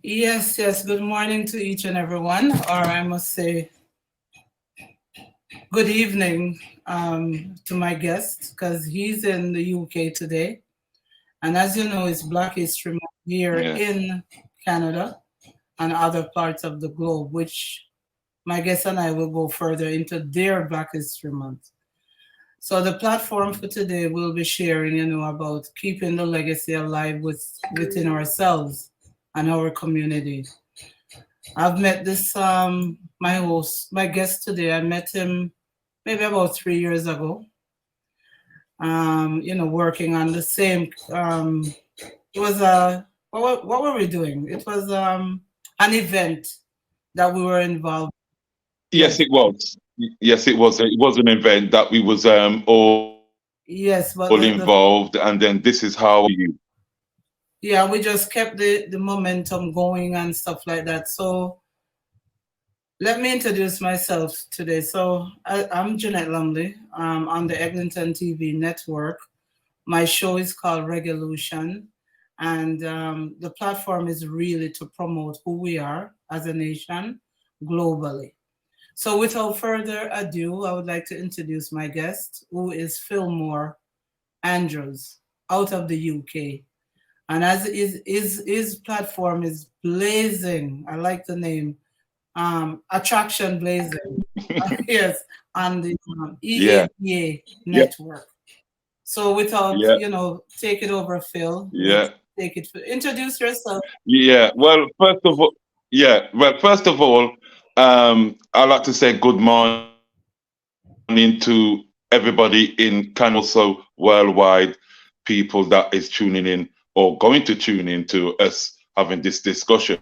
Yes, yes. Good morning to each and everyone, or I must say, good evening to my guest because he's in the UK today. And as you know, it's Black History Month here Yeah. in Canada and other parts of the globe, which my guest and I will go further into their Black History Month. So the platform for today will be sharing, about keeping the legacy alive within ourselves and our community. I've met this my host, my guest today. I met him maybe about 3 years ago. Working on the same. It was a what were we doing? It was an event that we were involved. Yes, Yes, it was. Yes, it was. It was an event that we was all yes, involved, but and then this is how you. yeah, we just kept the momentum going and stuff like that. So let me introduce myself today. So I'm Jeanette Lumley on the Eglinton TV network. My show is called Reggaelution, and the platform is really to promote who we are as a nation globally. So, without further ado, I would like to introduce my guest, who is Phillmore Andrews, out of the UK. And as his platform is blazing, I like the name, Attraction Blazing, yes, on the Yeah, EAPA yeah, network. So without, yeah, take it over, Phil. Let's yeah, take it. Introduce yourself. yeah. Well, first of all, yeah. Well, first of all, I'd like to say good morning to everybody in Canada, also worldwide, people that is tuning in or going to tune in to us having this discussion.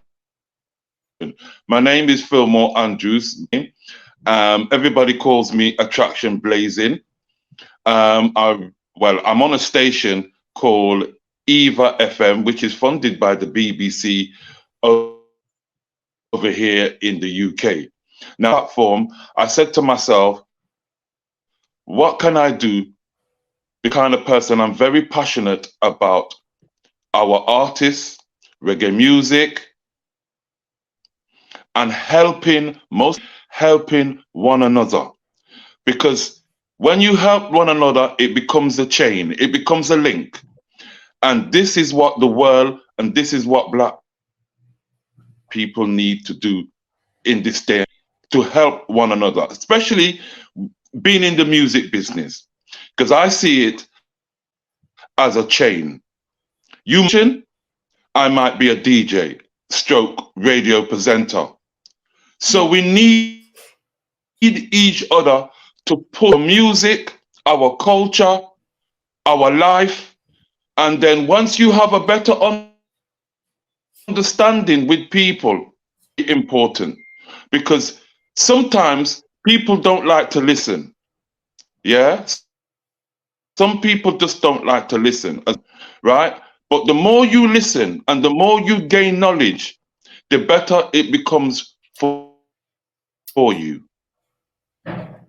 My name is Philmore Andrews. Everybody calls me Attraction Blazing. I'm on a station called Eva FM, which is funded by the BBC over here in the UK. Now, on that platform, I said to myself, what can I do? Because I'm the kind of person, I'm very passionate about our artists, reggae music, and helping one another. Because when you help one another, it becomes a chain, it becomes a link. And this is what the world and this is what black people need to do in this day and age, to help one another, especially being in the music business. Because I see it as a chain. You might be a musician, I might be a DJ, stroke radio presenter. So we need each other to push music, our culture, our life, and then once you have a better understanding with people, it's very important because sometimes people don't like to listen. Yeah, some people just don't like to listen, right? But the more you listen and the more you gain knowledge, the better it becomes for you.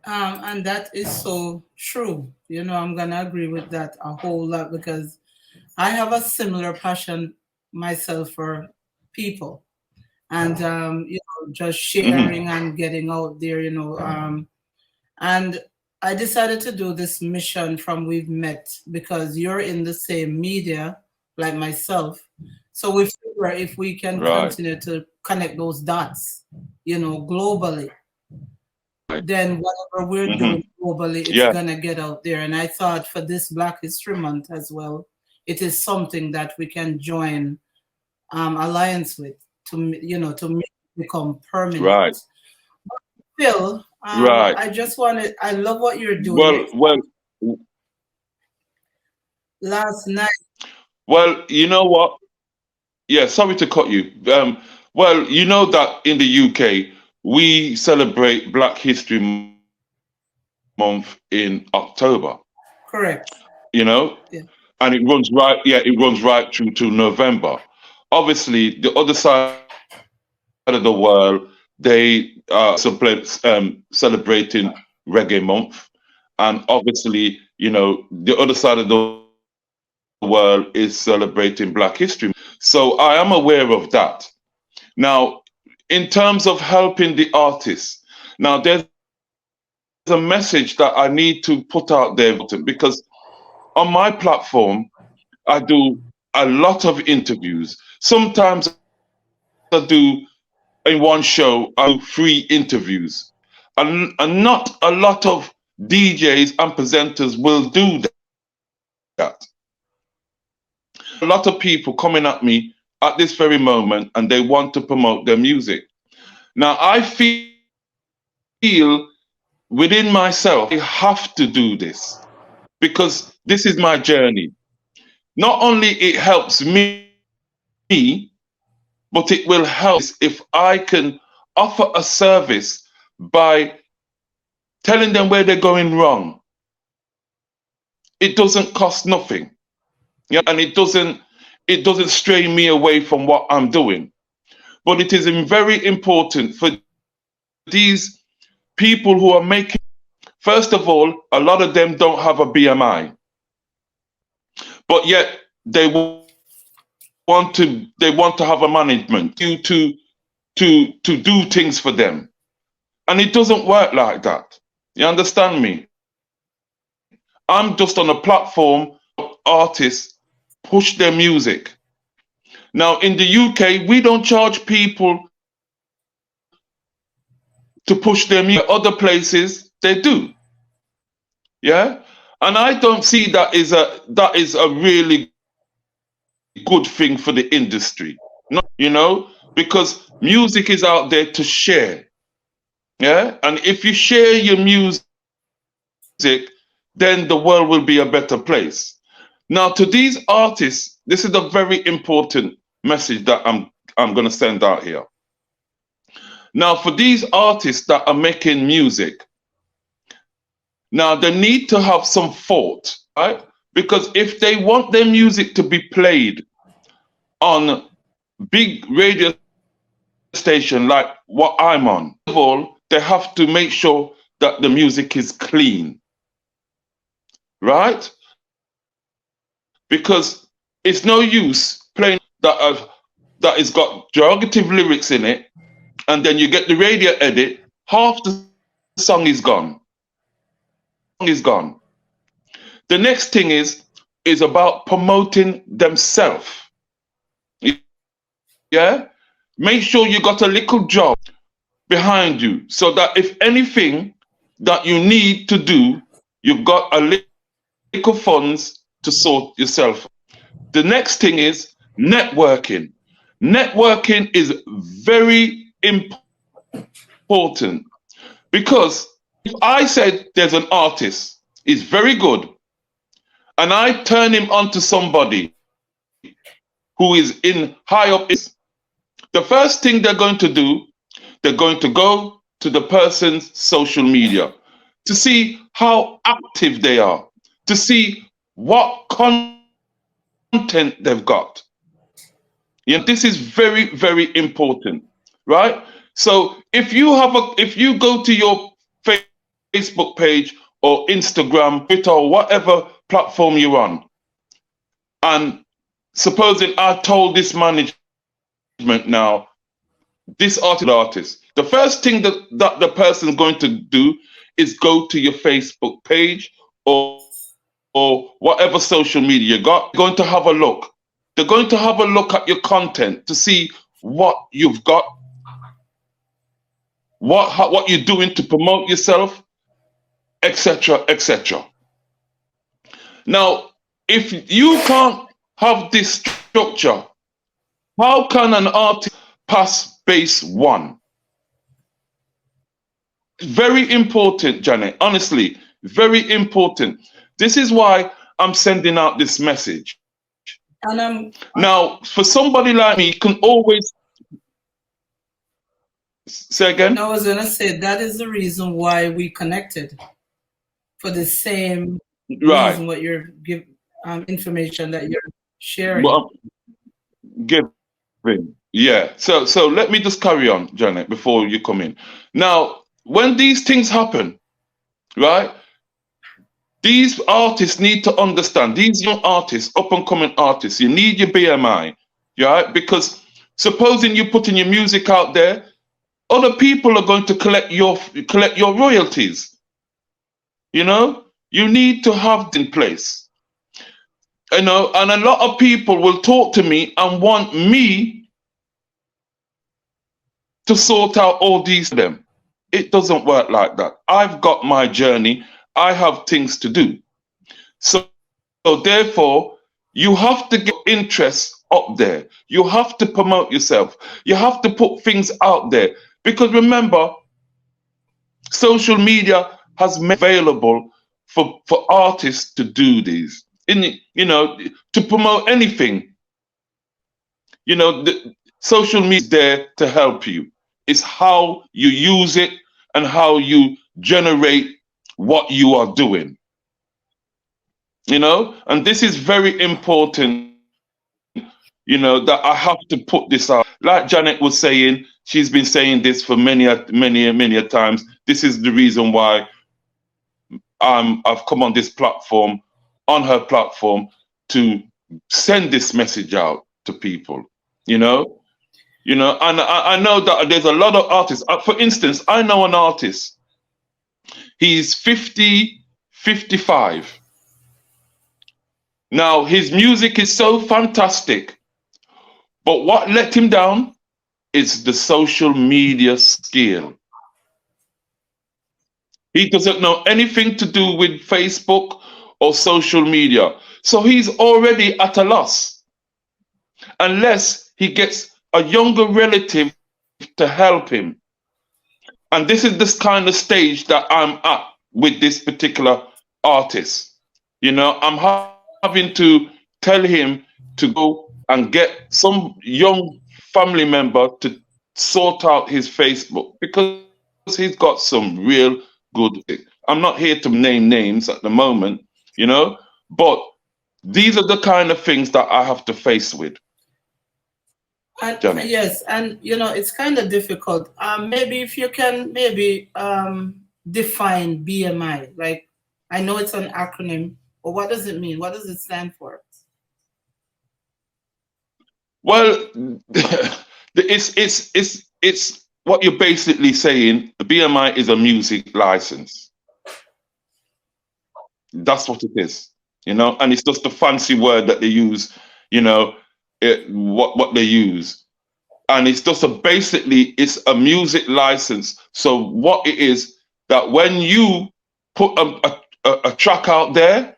And that is so true. I'm gonna agree with that a whole lot because I have a similar passion myself for people and just sharing Hmm. and getting out there. And I decided to do this mission from We've Met because you're in the same media like myself. So we figure if we can continue Right, to connect those dots, globally, then whatever we're doing right. globally, Hmm. it's gonna Yeah, get out there. And I thought for this Black History Month as well, it is something that we can join alliance with to make it become permanent. right, Phil, right. I just wanted, I love what you're doing. Well, Last night, well. You know what? Yeah, sorry to cut you. Well, you know that in the UK we celebrate Black History Month in October. You correct. know, Yeah. and it runs right. Yeah, it runs right through to November. Obviously, the other side of the world they celebrating Reggae Month, and obviously, the other side of the world is celebrating Black History Month. So I am aware of that. Now, in terms of helping the artists, now there's a message that I need to put out there because on my platform, I do a lot of interviews. Sometimes I do in one show, I do 3 interviews. And not a lot of DJs and presenters will do that. A lot of people coming at me at this very moment and they want to promote their music. Now, I feel within myself, I have to do this because this is my journey. Not only it helps me, but it will help if I can offer a service by telling them where they're going wrong. It doesn't cost nothing. Yeah, and it doesn't stray me away from what I'm doing. But it is very important for these people who are making, first of all, a lot of them don't have a BMI, but yet they want to have a management to do things for them, and it doesn't work like that. You understand me? I'm just on a platform of artists push their music. Now in the UK, we don't charge people to push their music. Other places they do. Yeah? And I don't see that is a really good thing for the industry. Not, because music is out there to share. Yeah? And if you share your music, then the world will be a better place. Now to these artists, this is a very important message that I'm going to send out here. Now for these artists that are making music, now they need to have some thought, right? Because if they want their music to be played on big radio station like what I'm on, first of all, they have to make sure that the music is clean, right? Because it's no use playing that has got derogative lyrics in it, and then you get the radio edit, half the song is gone. The next thing is about promoting themselves. Yeah? Make sure you got a little job behind you so that if anything that you need to do, you've got a little funds to sort yourself. The next thing is networking. Networking is very important because if I said there's an artist, he's very good, and I turn him on to somebody who is in high up, the first thing they're going to do, they're going to go to the person's social media to see how active they are, to see what content they've got. This is very, very important, right? So if you go to your Facebook page or Instagram, Twitter, or whatever platform you're on, and supposing I told this management now, this artist, the first thing that the person is going to do is go to your Facebook page or whatever social media you got. They're going to have a look. They're going to have a look at your content to see what you've got, what you're doing to promote yourself, etc., etc. Now, if you can't have this structure, how can an artist pass base 1? Very important, Janet. Honestly, very important. This is why I'm sending out this message. And now, for somebody like me, you can always say again. I was gonna say that is the reason why we connected, for the same reason. What you're information that you're sharing. Well, giving. Yeah. So let me just carry on, Janet, before you come in. Now, when these things happen, right? These artists need to understand, these young artists, up and coming artists, you need your BMI, right? Because Supposing you're putting your music out there, other people are going to collect your royalties. You know, you need to have this in place. You know, and a lot of people will talk to me and want me to sort out all these for them. It doesn't work like that. I've got my journey. I have things to do. So therefore, you have to get interests up there. You have to promote yourself. You have to put things out there. Because remember, social media has made available for artists to do these. You know, to promote anything. You know, the social media is there to help you. It's how you use it and how you generate what you are doing. You know, and this is very important, you know, that I have to put this out. Like Janet was saying, she's been saying this for many a times. This is the reason why I've come on this platform, on her platform, to send this message out to people. You know, and I know that there's a lot of artists. For instance, I know an artist. He's 50, 55. Now his music is so fantastic, but what let him down is the social media skill. He doesn't know anything to do with Facebook or social media. So he's already at a loss unless he gets a younger relative to help him. And this is this kind of stage that I'm at with this particular artist. You know, I'm having to tell him to go and get some young family member to sort out his Facebook because he's got some real good. I'm not here to name names at the moment, you know, but these are the kind of things that I have to face with, And Janet. yes, and you know, it's kind of difficult. Maybe if you can maybe define BMI. Like, I know it's an acronym, but what does it mean? What does it stand for? Well, it's what you're basically saying. The BMI is a music license. That's what it is, you know, and it's just a fancy word that they use, you know, what they use, and it's just basically it's a music license. So what it is that when you put a track out there,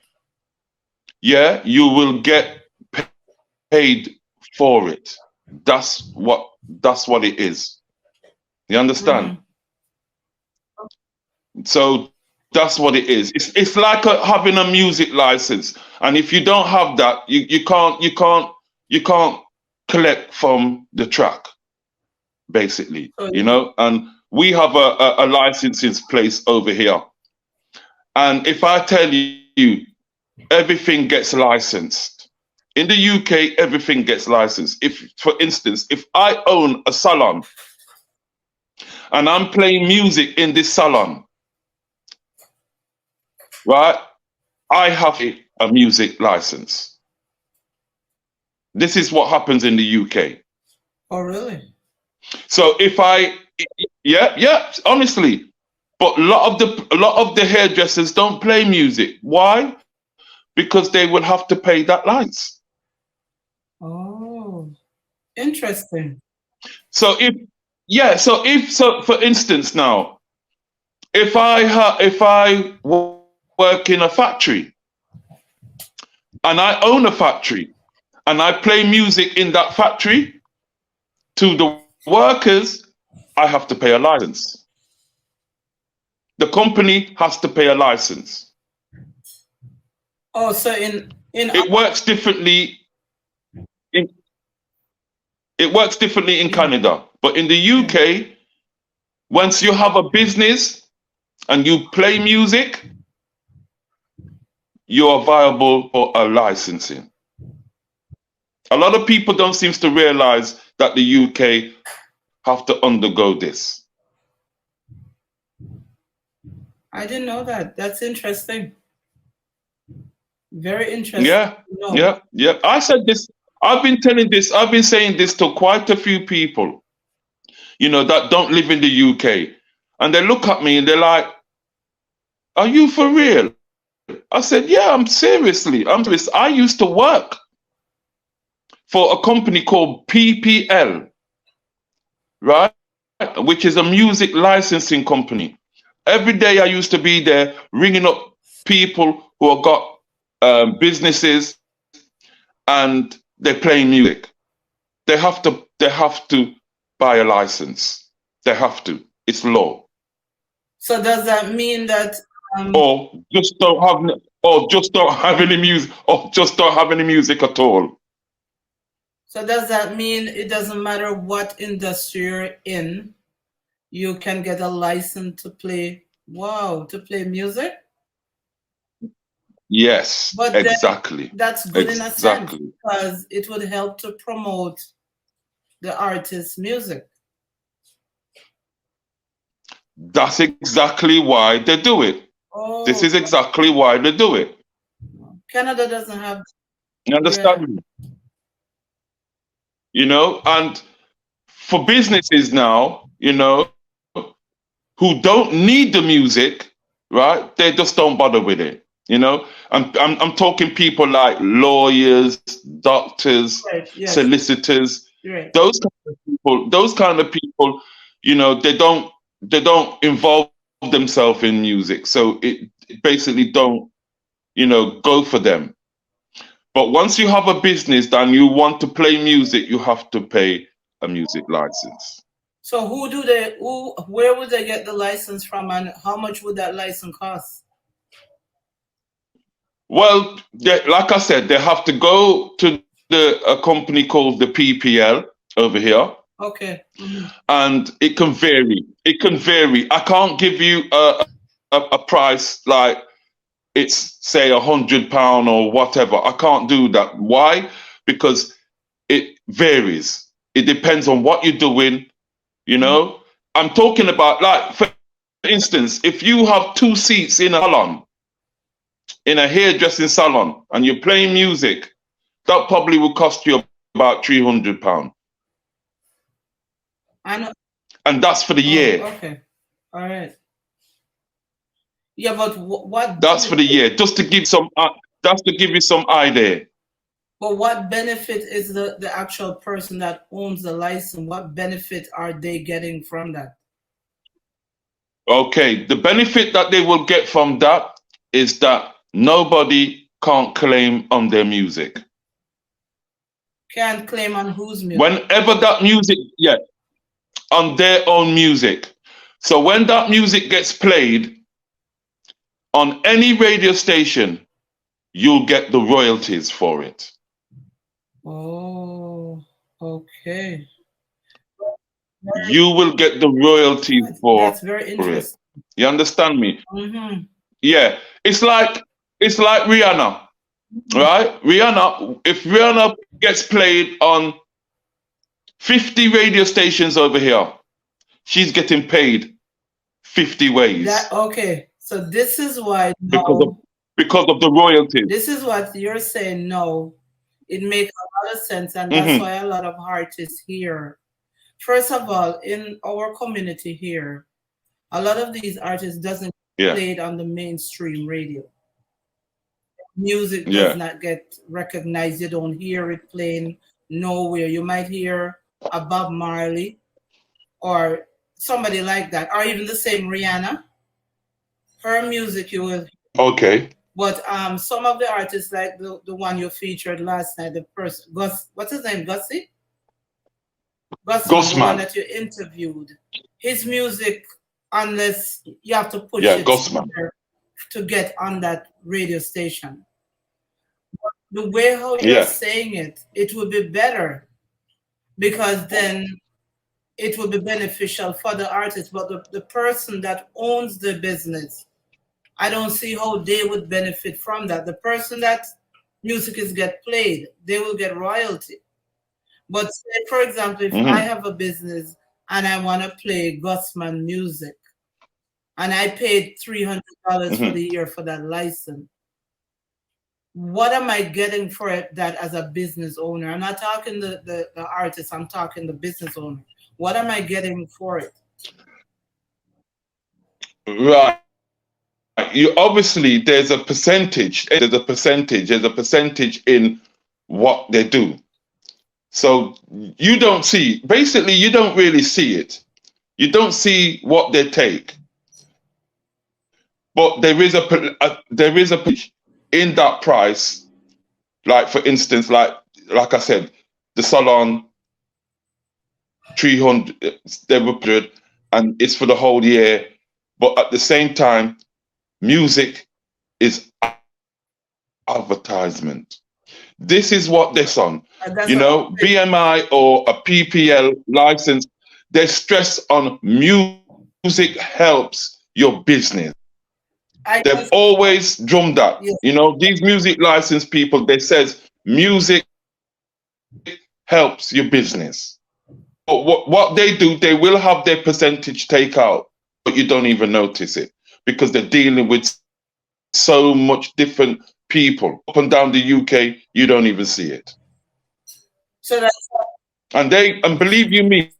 yeah, you will get paid for it. That's what it is. You understand? Mm. So that's what it is. It's like having a music license, and if you don't have that, you can't collect from the track, basically. So You know, and we have a license in place over here, and if I tell you, everything gets licensed. In the UK, everything gets licensed. If, for instance, if I own a salon and I'm playing music in this salon, right? I have a music license. This is what happens in the UK. oh, really? So if yeah, honestly, but a lot of the hairdressers don't play music. Why? Because they will have to pay that license. Oh, interesting. So so for instance now, if I work in a factory and I own a factory and I play music in that factory to the workers, I have to pay a license. The company has to pay a license. Oh, so in It works differently. In, it works differently in Canada, but in the UK, once you have a business and you play music, you are viable for a licensing. A lot of people don't seem to realize that the UK have to undergo this. I didn't know that. That's interesting. Very interesting. Yeah, No. yeah, yeah. I've been telling this, I've been saying this to quite a few people, you know, that don't live in the UK. And they look at me and they're like, are you for real? I said, yeah, I'm serious. I used to work for a company called PPL, right? Which is a music licensing company. Every day I used to be there ringing up people who have got businesses and they're playing music. They have to buy a license. They have to. It's law. So does that mean that Or just don't have or just don't have any music or just don't have any music at all. so does that mean it doesn't matter what industry you're in, you can get a license to play, wow, to play music? Yes, But then exactly. that's good in a sense Exactly. because it would help to promote the artist's music. That's exactly why they do it. This Oh, is exactly why they do it. Canada doesn't have, You yeah. understand me? You know, and for businesses now, you know, who don't need the music, right? They just don't bother with it. You know, I'm talking people like lawyers, doctors, Right, yes, solicitors, right. those kind of people, you know, they don't involve themselves in music. So it basically don't, you know, go for them. But once you have a business and you want to play music, you have to pay a music license. So where would they get the license from and how much would that license cost? Well, like I said, they have to go to a company called the PPL over here, Okay. Mhm. and it can vary. It can vary. I can't give you a price like it's say £100 or whatever. I can't do that. Why? Because it varies. It depends on what you're doing. You Mhm. know, I'm talking about like, for instance, if you have two seats in a salon, in a hairdressing salon, and you're playing music, that probably will cost you about £300, I know. and that's for the Oh, year. okay. All right. Yeah, but That's for the year. Just to give you some idea. what benefit is the actual person that owns the license? What benefit are they getting from that? Okay, the benefit that they will get from that is that nobody can't claim on their music. Can't claim on whose music? Whenever that music, yeah, on their own music. So when that music gets played on any radio station, you'll get the royalties for it. Oh, okay. You will get the royalties for That's very it. interesting. You understand me? Mm-hmm. Yeah. It's like Rihanna, right? Rihanna, if Rihanna gets played on 50 radio stations over here, she's getting paid 50 That ways okay. So this is why because of no. because of the royalties. This is what you're saying. No, it makes a lot of sense, and that's Hmm. why a lot of artists here. First of all, in our community here, a lot of these artists doesn't Yeah. played on the mainstream radio. Music does Yeah. not get recognized. You don't hear it playing nowhere. You might hear a Bob Marley or somebody like that, or even the same Rihanna. Her music you will, Okay. but some of the artists like the one you featured last night, the person Gus, what's his name, Gussie? Gussman, the one Gossman. that you interviewed. His music, unless you have to push Yeah, it Gossman. somewhere to get on that radio station. The way how you're Yeah. saying it, it would be better because then it would be beneficial for the artist, but the person that owns the business, I don't see how they would benefit from that. The person that music is get played, they will get royalty. But say, for example, if I Hmm. have a business and I want to play Gospel music and I paid $300 for Hmm. the year for that license, what am I getting for it that as a business owner? I'm not talking the artist, I'm talking the business owner. What am I getting for it? Right. You obviously there's a percentage in what they do. So you don't see, basically, you don't really see it. You don't see what they take, but there is a in that price. Like for instance, like I said, the salon 300, they were 100, and it's for the whole year. But at the same time, music is advertisement. This is what they're on. And that's You what know, BMI or a PPL license, they stress on music helps your business. I They've can, always drummed that. yes. You know, these music license people, they says music helps your business. But what they do, they will have their percentage take out, but you don't even notice it because they're dealing with so much different people up and down the UK. You don't even see it. So that's And believe you me,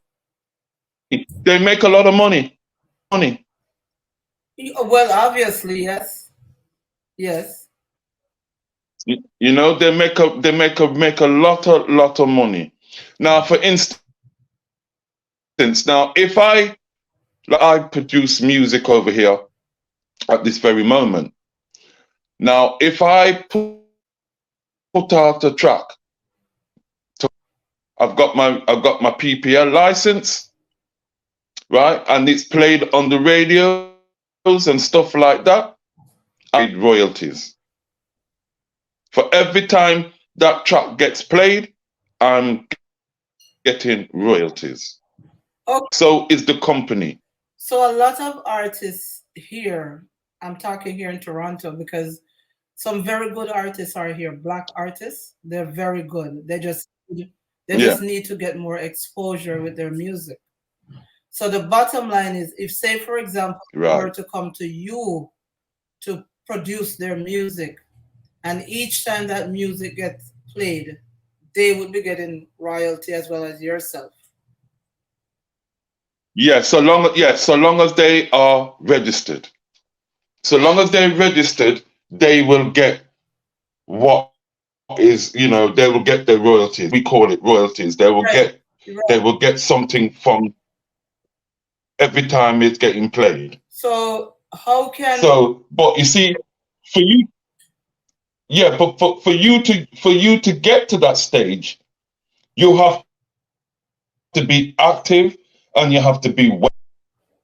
they make a lot of money. Money. well, obviously, yes. Yes. You know, make a lot of money. Now, for instance, now if I produce music over here at this very moment. Now, if I put out a track, I've got my PPL license, right, and it's played on the radios and stuff like that. I paid royalties for every time that track gets played. I'm getting royalties. Okay. So is the company. So a lot of artists here, I'm talking here in Toronto because some very good artists are here, black artists. They're very good. They Yeah, just need to get more exposure with their music. So the bottom line is if say for example they were right. to come to you to produce their music and each time that music gets played, they would be getting royalty as well as yourself. So long as they are registered. So long as they're registered, they will get what is, they will get their royalties. We call it royalties. Right. Right. They will get something from every time it's getting played. So how can So, but you see, for you, yeah, but for you to get to that stage, you have to be active and you have to be well,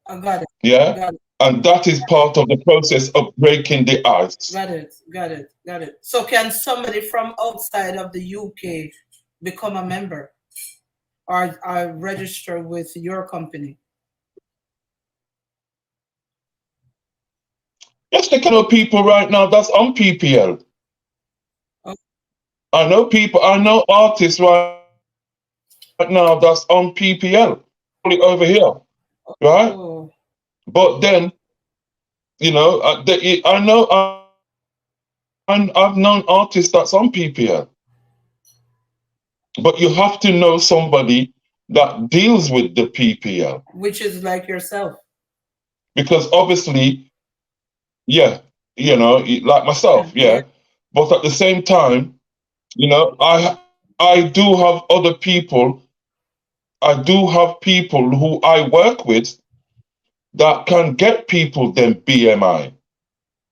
I got it. yeah, Got it. and that is part of the process of breaking the ice. Got it. Got it. Got it. So can somebody from outside of the UK become a member or register with your company? Yes, they can know people right now that's on PPL. Oh, I know artists right now that's on PPL, only over here, right? oh, But then, I know I've known artists that's on PPL, but you have to know somebody that deals with the PPL which is like yourself. because obviously, yeah, like myself, Yeah. yeah. But at the same time, I do have other people. I do have people who I work with that can get people them BMI.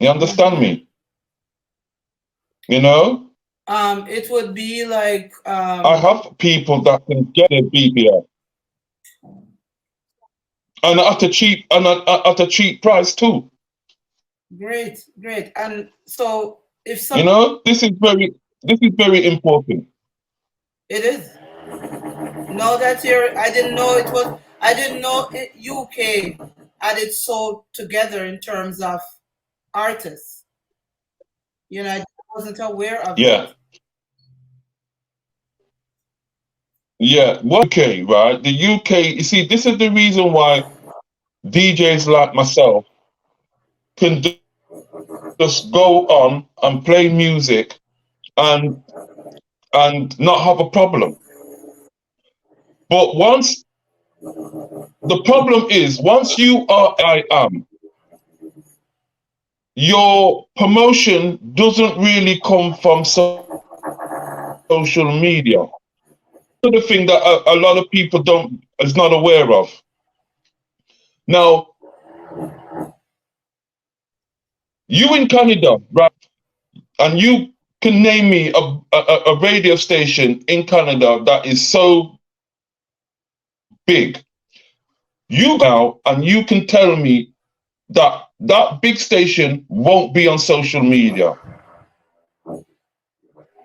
You understand Mm-hmm. me? You know, It would be like I have people that can get their BBI and at a cheap price too. great, great. And so if You some know, this is very important. it is. Know that you're I didn't know it was I didn't know UK had it so together in terms of artists. I wasn't aware of it. Yeah, yeah. What UK, right? The UK. You see, this is the reason why DJs like myself can just go on and play music and not have a problem. But once the problem is, once you are I am, your promotion doesn't really come from social media. The thing that a lot of people don't is not aware of. Now, you in Canada, right? And you can name me a radio station in Canada that is so big. You go now and you can tell me that that big station won't be on social media.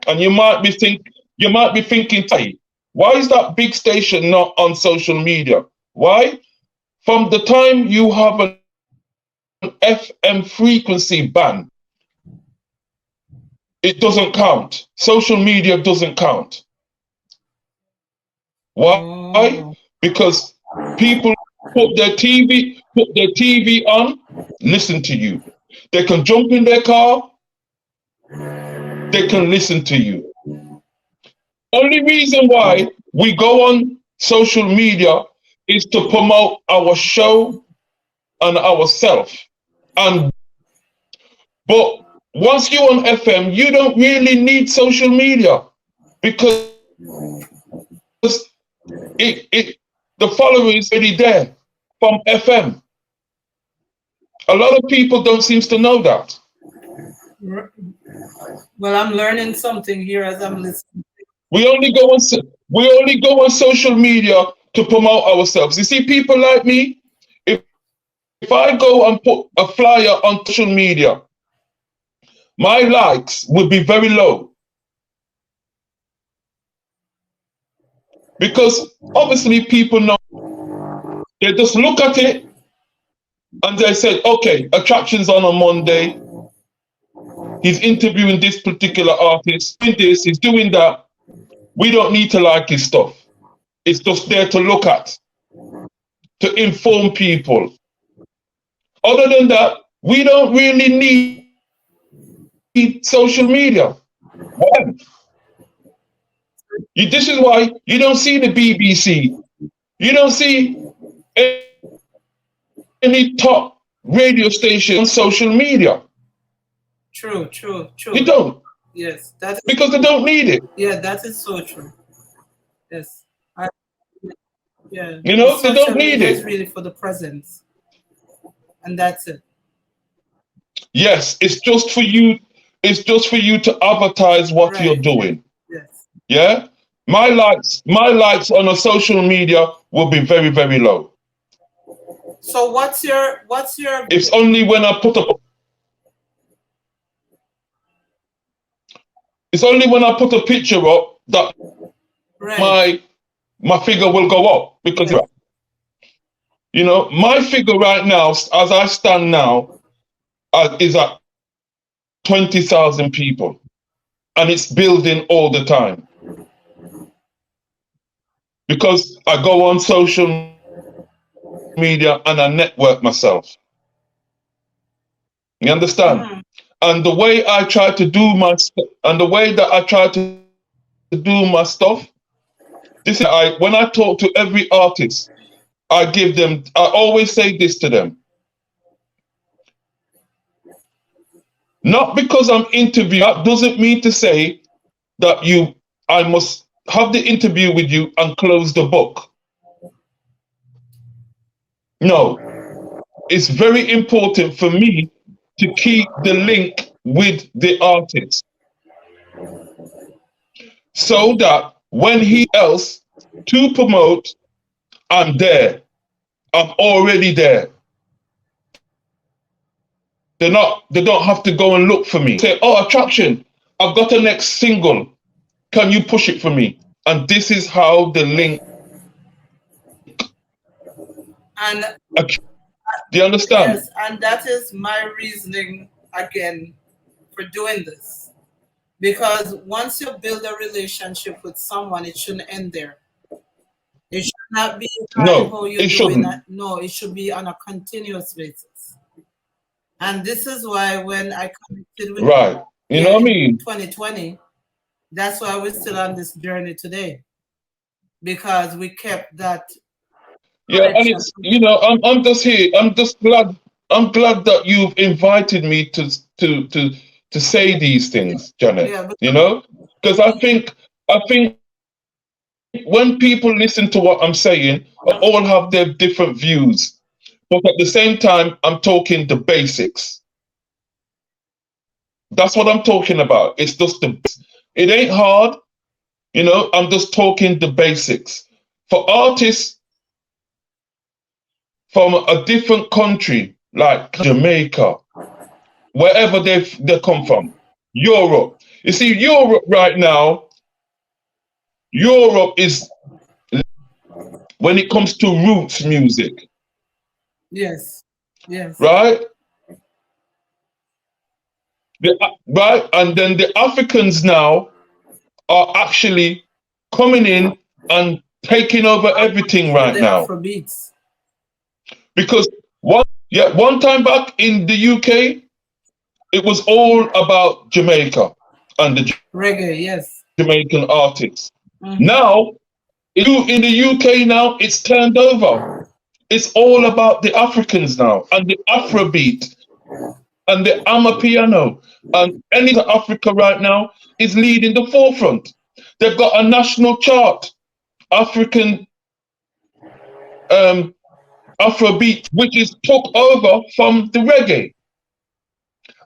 And you might be thinking, hey, why is that big station not on social media? Why? From the time you have an FM frequency ban, it doesn't count. Social media doesn't count. Why? Oh. Because people put their TV on, listen to you. They can jump in their car, they can listen to you. Only reason why we go on social media is to promote our show and ourselves. And but once you're on FM, you don't really need social media because the following is already there from FM. A lot of people don't seem to know that. Well, I'm learning something here as I'm listening. We only go on social media to promote ourselves. You see, people like me, if I go and put a flyer on social media, my likes would be very low. Because obviously people know, they just look at it and they say, okay, attractions on Monday. He's interviewing this particular artist, doing this, he's doing that. We don't need to like his stuff. It's just there to look at, to inform people. Other than that, we don't really need social media. Why? This is why you don't see the BBC. You don't see any top radio station on social media. True, true, true. You don't. Yes, that's Because they don't need it. yeah, that is so true. Yes. I, yeah. You know, they Social don't need media is it. really for the presence. And that's it. Yes, it's just for you. It's just for you to advertise what you're Right. doing. Yes. Yeah. My likes on a social media will be very, very low. So what's your It's only when I put a It's only when I put a picture up that right. my figure will go up because Yes. you know my figure right now, as I stand now, is at 20,000 people, and it's building all the time because I go on social media and I network myself. You understand? Mhm. And the way I try to do my and the way that I try to do my stuff, this is when I talk to every artist, I always say this to them. Not because I'm interviewing, that doesn't mean to say that I must have the interview with you and close the book. No, it's very important for me to keep the link with the artist so that when he else to promote, I'm there. I'm already there. They don't have to go and look for me. Say, oh, attraction, I've got a next single. Can you push it for me? And this is how the link. And Do you understand? yes, and that is my reasoning again for doing this. Because once you build a relationship with someone, it shouldn't end there. It should not be hi, No, how you it doing shouldn't. that. No, it should be on a continuous basis. And this is why when I connected with Right. You you know what I in mean? 2020, That's why we're still on this journey today, because we kept that Yeah, and connection. it's, I'm just here. I'm just glad. I'm glad that you've invited me to say these things, Janet. Yeah, but Because I think when people listen to what I'm saying, all have their different views. But at the same time, I'm talking the basics. That's what I'm talking about. It's just it ain't hard, I'm just talking the basics. For artists from a different country, like Jamaica, wherever they come from, Europe. You see, Europe right now, Europe is, when it comes to roots music, yes, yes, right? Right, and then the Africans now are actually coming in and taking over everything with right the now. Afro beats. Because one time back in the UK, it was all about Jamaica and the Reggae, yes. Jamaican artists. Mhm. Now, in the UK now, it's turned over. It's all about the Africans now and the Afrobeat and the Amapiano. And any Africa right now is leading the forefront. They've got a national chart, African um, Afrobeat, which is took over from the reggae.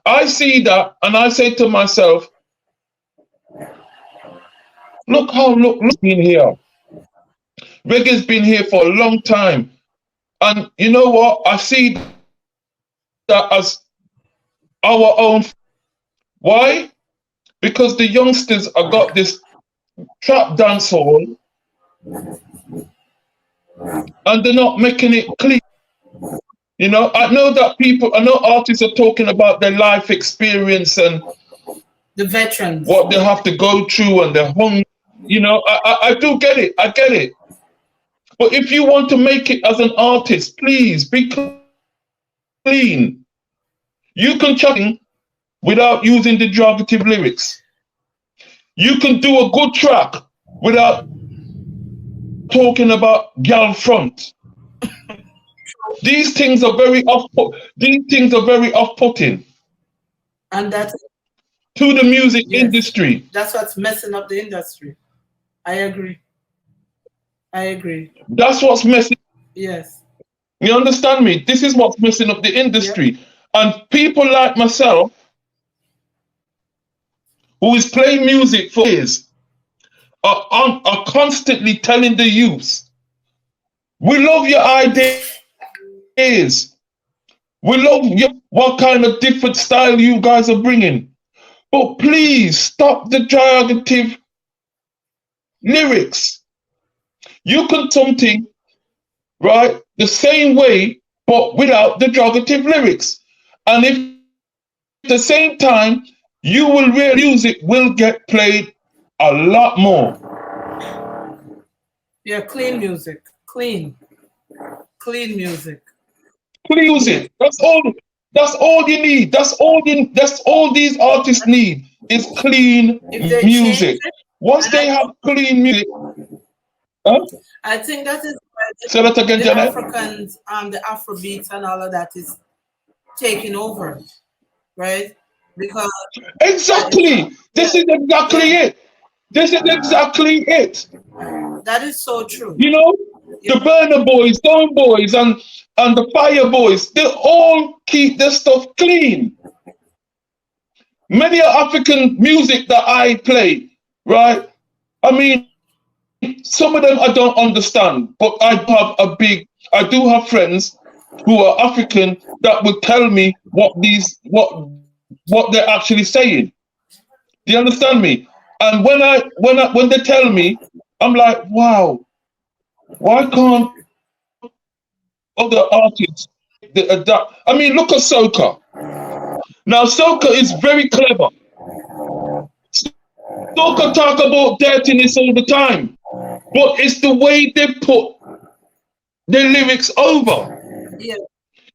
I see that and I say to myself, look been here. Reggae's been here for a long time. And you know what? I see that as our own. Why? Because the youngsters have got this trap dancehall and they're not making it clean. I know artists are talking about their life experience and The veterans. what they have to go through and their hung. I do get it. I get it. But if you want to make it as an artist, please be clean. You can chat without using the derogative lyrics. You can do a good track without talking about gal front. These things are very off-putting And that's, to the music yes, industry. that's what's messing up the industry. I agree. I agree. That's what's messing. Yes. You understand me? This is what's messing up the Yep. industry. And people like myself, who is playing music for years, are constantly telling the youth, we love your ideas. We love what kind of different style you guys are bringing. But please stop the derogative lyrics. You can something, right, the same way, but without the derogative lyrics. And if at the same time, you will real music will get played a lot more. Yeah, clean music. Clean. Clean music. Clean Yes. music. That's all you need. That's all these artists need is clean If they change music. it, Once and I they have think, clean music, huh? I think that is why Say that again, the Janet. Africans, the Afro beats and all of that is taking over, right? Because Exactly. yeah, This is exactly yeah, it. This is exactly it. that is so true. You know, Yeah, the Burner Boys, Stone Boys, and the Fire Boys, they all keep their stuff clean. Many African music that I play, right? I mean, some of them I don't understand, but I do have friends who are African that would tell me what they're actually saying. Do you understand me? And when they tell me, I'm like, wow, why can't other artists adapt? I mean, look at soca. Now, soca is very clever. Soca talk about dirtiness all the time, but it's the way they put the lyrics over. yeah,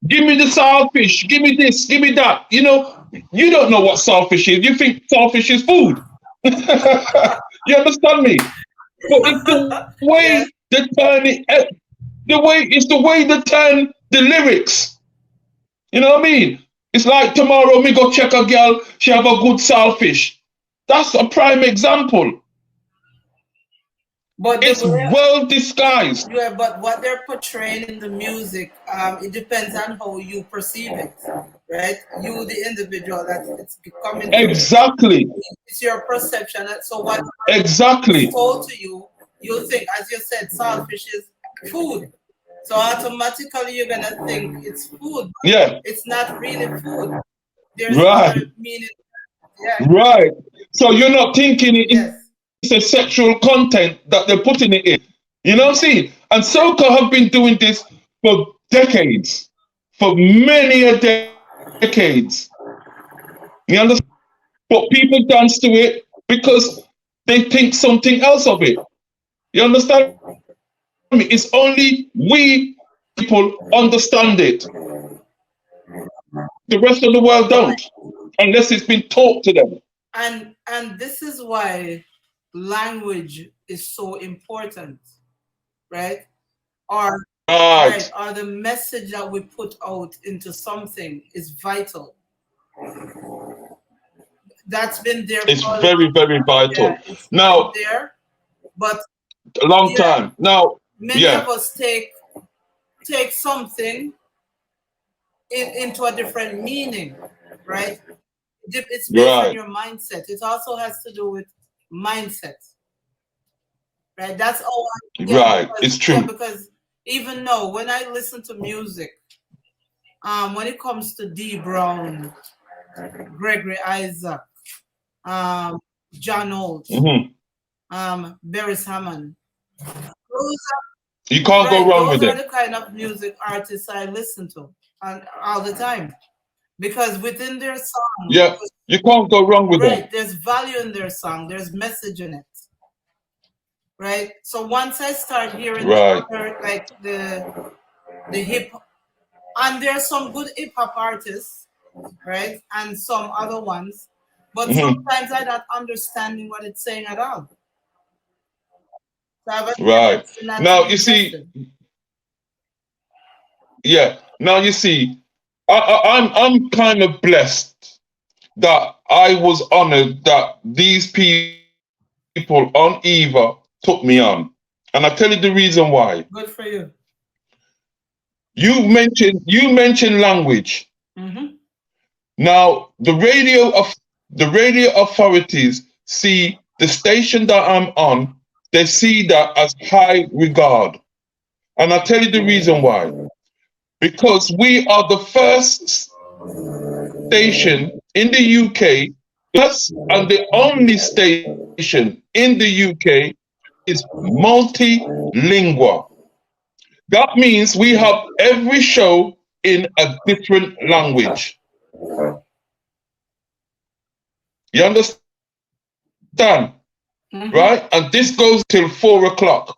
Give me the saltfish. Give me this. Give me that. You don't know what saltfish is. You think saltfish is food. You understand me? But it's the way Yes. they turn it, the way they turn the lyrics. You know what I mean? It's like tomorrow me go check a girl, she have a good saltfish. That's a prime example. But the It's way, well disguised. yeah, but what they're portraying in the music, it depends on how you perceive it, right? You, the individual that it's coming from, Exactly. it's your perception. So what is Exactly. told to you, you think, as you said, saltfish is food. So automatically you're gonna think it's food. Yeah. It's not really food. There's Right. other meaning. Yeah. Right. So you're not thinking Yes. it's a sexual content that they're putting it in. You know what I'm saying? And Soca have been doing this for decades, for many a decades. You understand? But people dance to it because they think something else of it. You understand me? It's only we people understand it. The rest of the world don't, unless it's been taught to them. And this is why language is so important, right? Or right, Right. or the message that we put out into something is vital. That's been there It's for a very, long very time. Yeah, vital. it's been Now, there, but a long yeah, time. Now, many of yeah. us take something into a different meaning, right? It's based on Right. your mindset. It also has to do with mindset, right? That's all. Yeah, Right. It's yeah, true. because even now when I listen to music, when it comes to D Brown, Gregory Isaac, um, John Oates, Hmm. Beres Hammond, those You can't go right, wrong with those are them. the kind of music artists I listen to and all the time because within their song, Yeah. You can't go wrong with them. right, there's value in their song, there's message in it, right? So once I start hearing the Right. other, like the hip, and there are some good hip hop artists, right, and some other ones, but Hmm. sometimes I'm not understanding what it's saying at all. So I have a Right. tendency not to Now be you see. invested. Yeah. Now you see. I'm kind of blessed that I was honored that these people on Eva took me on, and I tell you the reason why. Good for you. You mentioned language. Mm-hmm. Now, the radio authorities see the station that I'm on, they see that as high regard. And I'll tell you the reason why. Because we are the first station in the UK, first and the only station in the UK is multilingual. That means we have every show in a different language. You understand? Mm-hmm. Right? And this goes till 4 o'clock.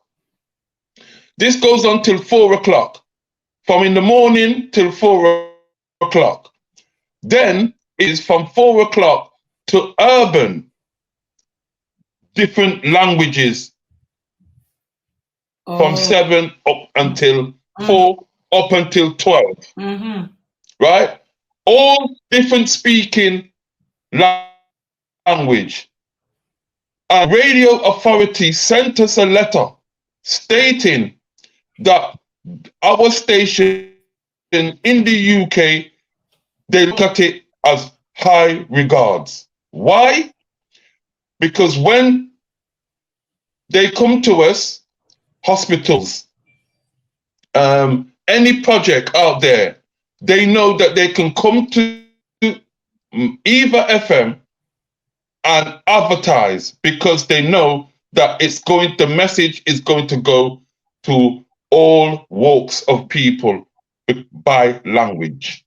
This goes on till 4 o'clock, from in the morning till 4 o'clock. Then is from 4 o'clock to urban, different languages from Oh. 7 up until Mm-hmm. 4, up until 12. Mm-hmm. Right? All different speaking language. And radio authority sent us a letter stating that our station in the UK, they look at it as high regards. Why? Because when they come to us, hospitals, any project out there, they know that they can come to Eva FM and advertise because they know that the message is going to go to all walks of people by language.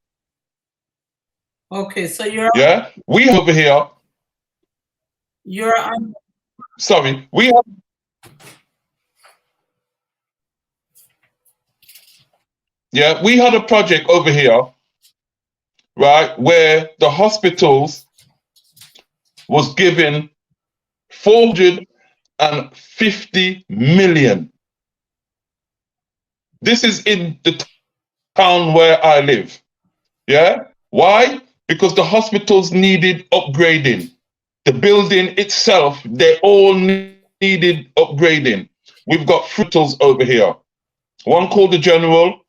Okay, so Yeah, we have over here. you're on. Sorry, we have. Yeah, we had a project over here, right, where the hospitals was given 450 million. This is in the town where I live. Yeah? Why? Because the hospitals needed upgrading. The building itself, they all needed upgrading. We've got hospitals over here. One called the General,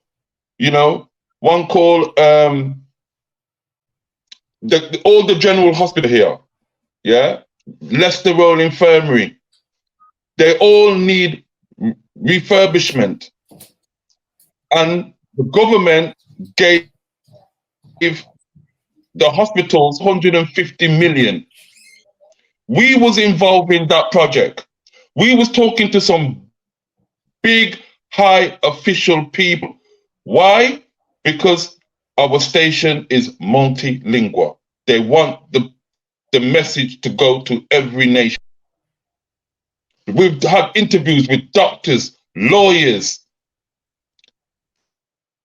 you know, one called all the General Hospital here. Yeah? Leicester Road Infirmary. They all need refurbishment. And the government gave the hospitals 150 million. We was involved in that project. We was talking to some big high official people. Why? Because our station is multilingual. They want the message to go to every nation. We've had interviews with doctors, lawyers,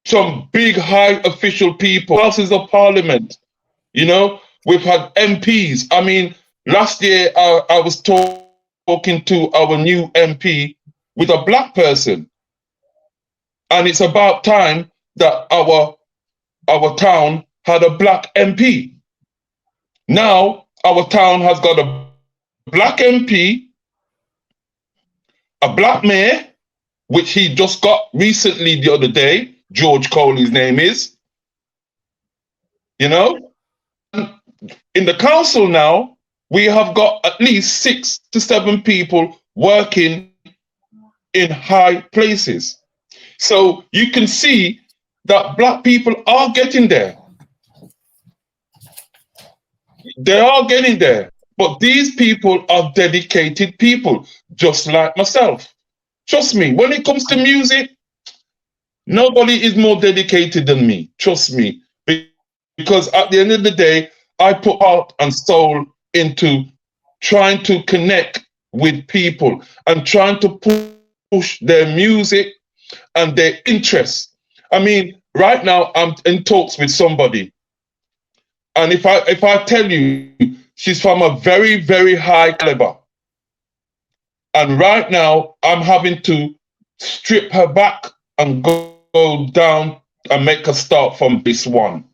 some big high official people, houses of parliament. You know, we've had MPs. I mean, last year I was talking to our new MP with a black person, and it's about time that our town had a black MP. Now our town has got a black MP, a black mayor, which he just got recently the other day. George Cole, his name is. You know, in the council now, we have got at least 6 to 7 people working in high places. So you can see that black people are getting there. They are getting there. But these people are dedicated people, just like myself. Trust me, when it comes to music, nobody is more dedicated than me. Trust me. Because at the end of the day, I put heart and soul into trying to connect with people and trying to push their music and their interests. I mean, right now I'm in talks with somebody, and if I tell you, she's from a very, very high caliber, and right now I'm having to strip her back and go down and make her start from base one.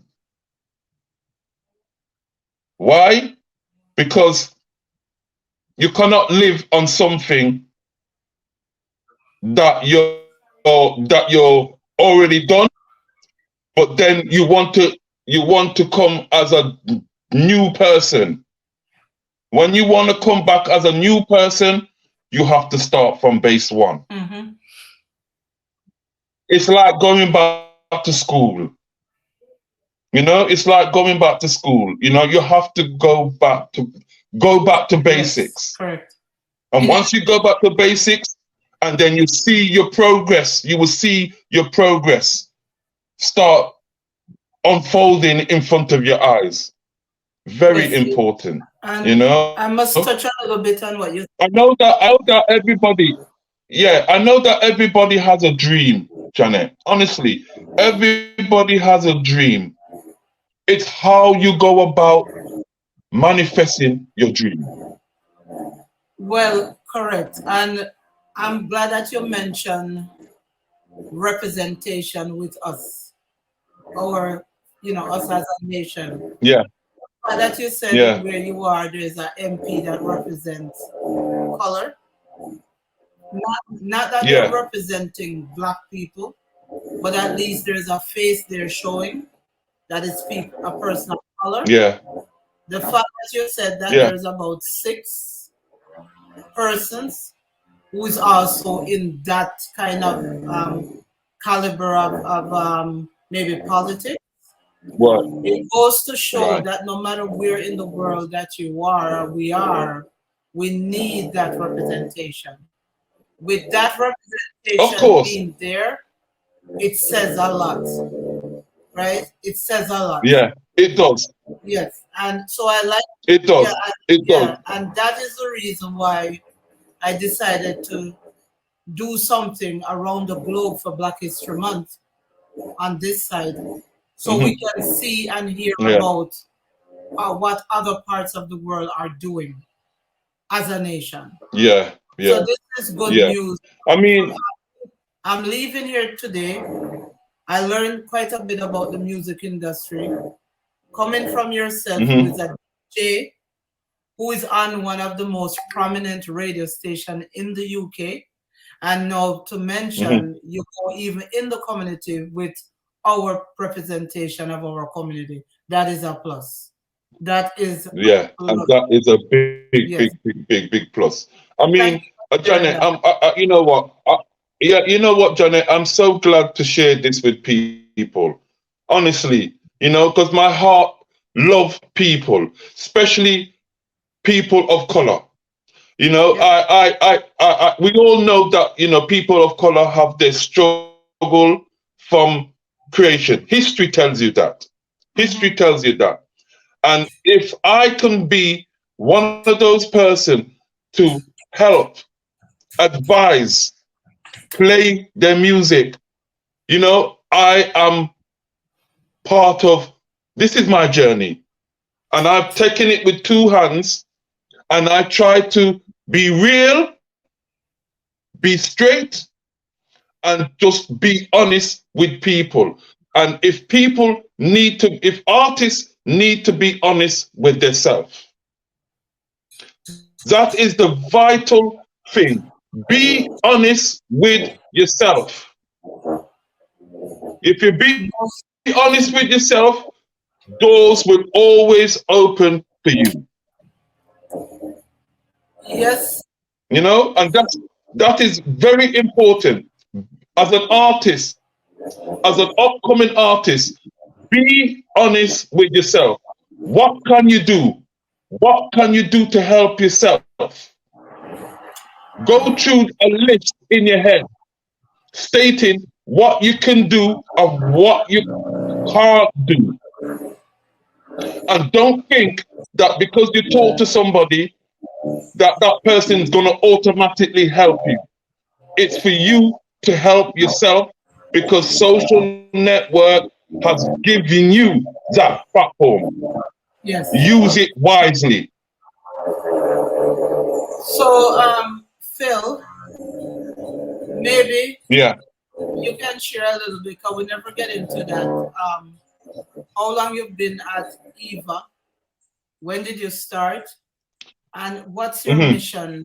Why? Because you cannot live on something that you're already done, but then you want to come as a new person. When you want to come back as a new person, you have to start from base one. Mm-hmm. It's like going back to school. You know, it's like going back to school. You know, you have to go back to basics. Yes, correct. And once you go back to basics, and then you see your progress, you will see your progress start unfolding in front of your eyes. Very Yes, important. and You know, I must touch a little bit on what you. I know that everybody, yeah, I know that everybody has a dream, Janet. Honestly, everybody has a dream. It's how you go about manifesting your dream. Well, correct. And I'm glad that you mentioned representation with us, or us as a nation. Yeah, But that you said yeah, where you are, there's an MP that represents color. Not that they're yeah, representing black people, but at least there's a face they're showing that is people, a person of color. yeah, The fact that you said that yeah, there's about 6 persons who is also in that kind of caliber of maybe politics. right, It goes to show right. that no matter where in the world that you are or we are, we need that representation. With that Of representation course, being there, it says a lot, right? It says a lot. yeah, it does. Yes, and so I like, It yeah, does. It does. yeah, and that is the reason why I decided to do something around the globe for Black History Month on this side, so we Hmm. can see and hear Yeah, about what other parts of the world are doing. as a nation. Yeah, So yeah, this is good yeah. news. I mean, I'm leaving here today. I learned quite a bit about the music industry. Coming from yourself, who is mhm, a DJ, who is on one of the most prominent radio station in the UK, and now to mhm, mention you go even in the community with our representation of our community. That is a plus. That is a yeah, and plus. that is a big, big, Yes. big, big, big plus. I mean, Thank you for Janet, sharing that. you know what? Yeah, you know what, Janet? I'm so glad to share this with people. Honestly, because my heart love people, especially people of color. Yes. We all know that people of color have their struggle from creation. History tells you that. History Mhm. tells you that. And if I can be one of those person to help, advise, play their music, I am part of. This is my journey, and I've taken it with two hands, and I try to be real, be straight, and just be honest with people. And if artists need to be honest with themselves, that is the vital thing. Be honest with yourself. If you be honest with yourself, doors will always open for you. Yes. And that is very important. As an artist, as an upcoming artist, be honest with yourself. What can you do? What can you do to help yourself? Go through a list in your head stating what you can do and what you can't do. And don't think that because you talk to somebody that that person is going to automatically help you. It's for you to help yourself because social network has given you that platform. Yes. Use it wisely. So, Phil, maybe Yeah. you can share a little bit because we never get into that. How long you've been at Eva? When did you start? And what's your Hmm. mission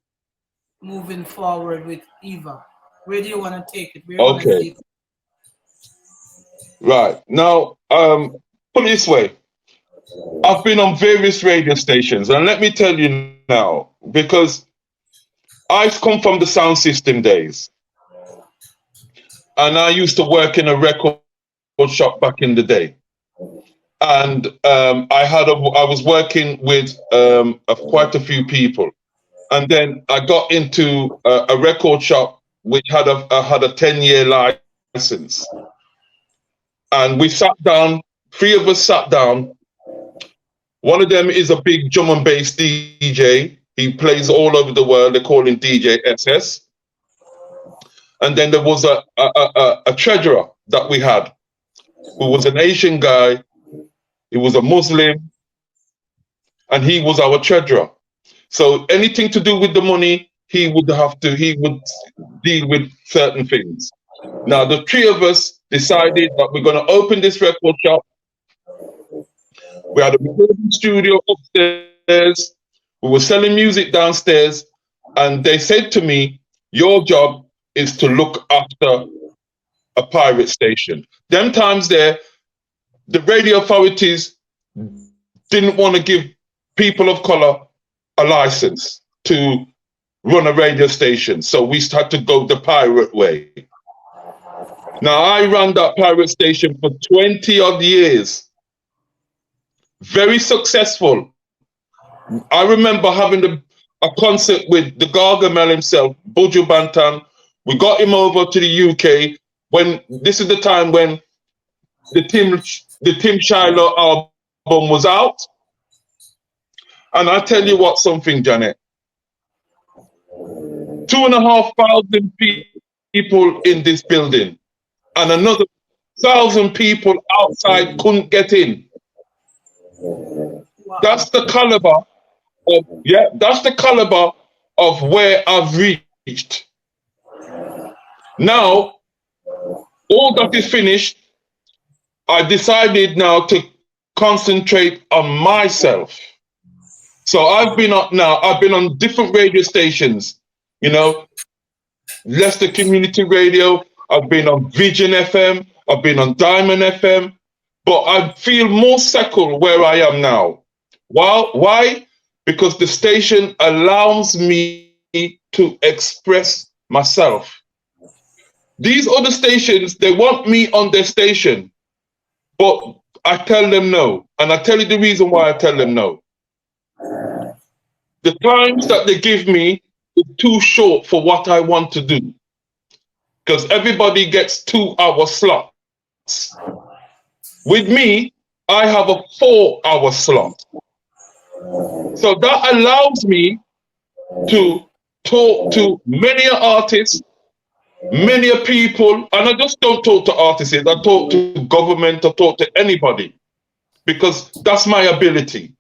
moving forward with Eva? Where do you want to take it? Where do you want to Okay. see it? Right. Now, put it this way. I've been on various radio stations, and let me tell you now, because I come from the sound system days, and I used to work in a record shop back in the day. And I was working with quite a few people, and then I got into a record shop which had a 10-year license, and we sat down. Three of us sat down. One of them is a big drum and bass DJ. He plays all over the world. They call him DJ SS. And then there was a treasurer that we had, who was an Asian guy. He was a Muslim, and he was our treasurer. So anything to do with the money, he would deal with certain things. Now the three of us decided that we're going to open this record shop. We had a recording studio upstairs. We were selling music downstairs, and they said to me, "Your job is to look after a pirate station." Them times there, the radio authorities didn't want to give people of color a license to run a radio station, so we had to go the pirate way. Now I ran that pirate station for 20 odd years, very successful. I remember having a concert with the Gargamel himself, Buju Banton. We got him over to the UK when this is the time when the Tim Shiloh album was out. And I tell you what, something, Janet, 2,500 people in this building, and another 1,000 people outside couldn't get in. Wow. That's the caliber Yeah, that's the caliber of where I've reached. Now, all that is finished, I decided now to concentrate on myself. So I've been on different radio stations, you know, Leicester Community Radio, I've been on Vision FM, I've been on Diamond FM, but I feel more settled where I am now. Why? Because the station allows me to express myself. These other stations, they want me on their station, but I tell them no. And I tell you the reason why I tell them no. The times that they give me is too short for what I want to do. Because everybody gets 2 hour slots. With me, I have a 4 hour slot. So that allows me to talk to many artists, many people, and I just don't talk to artists, I talk to government, I talk to anybody, because that's my ability,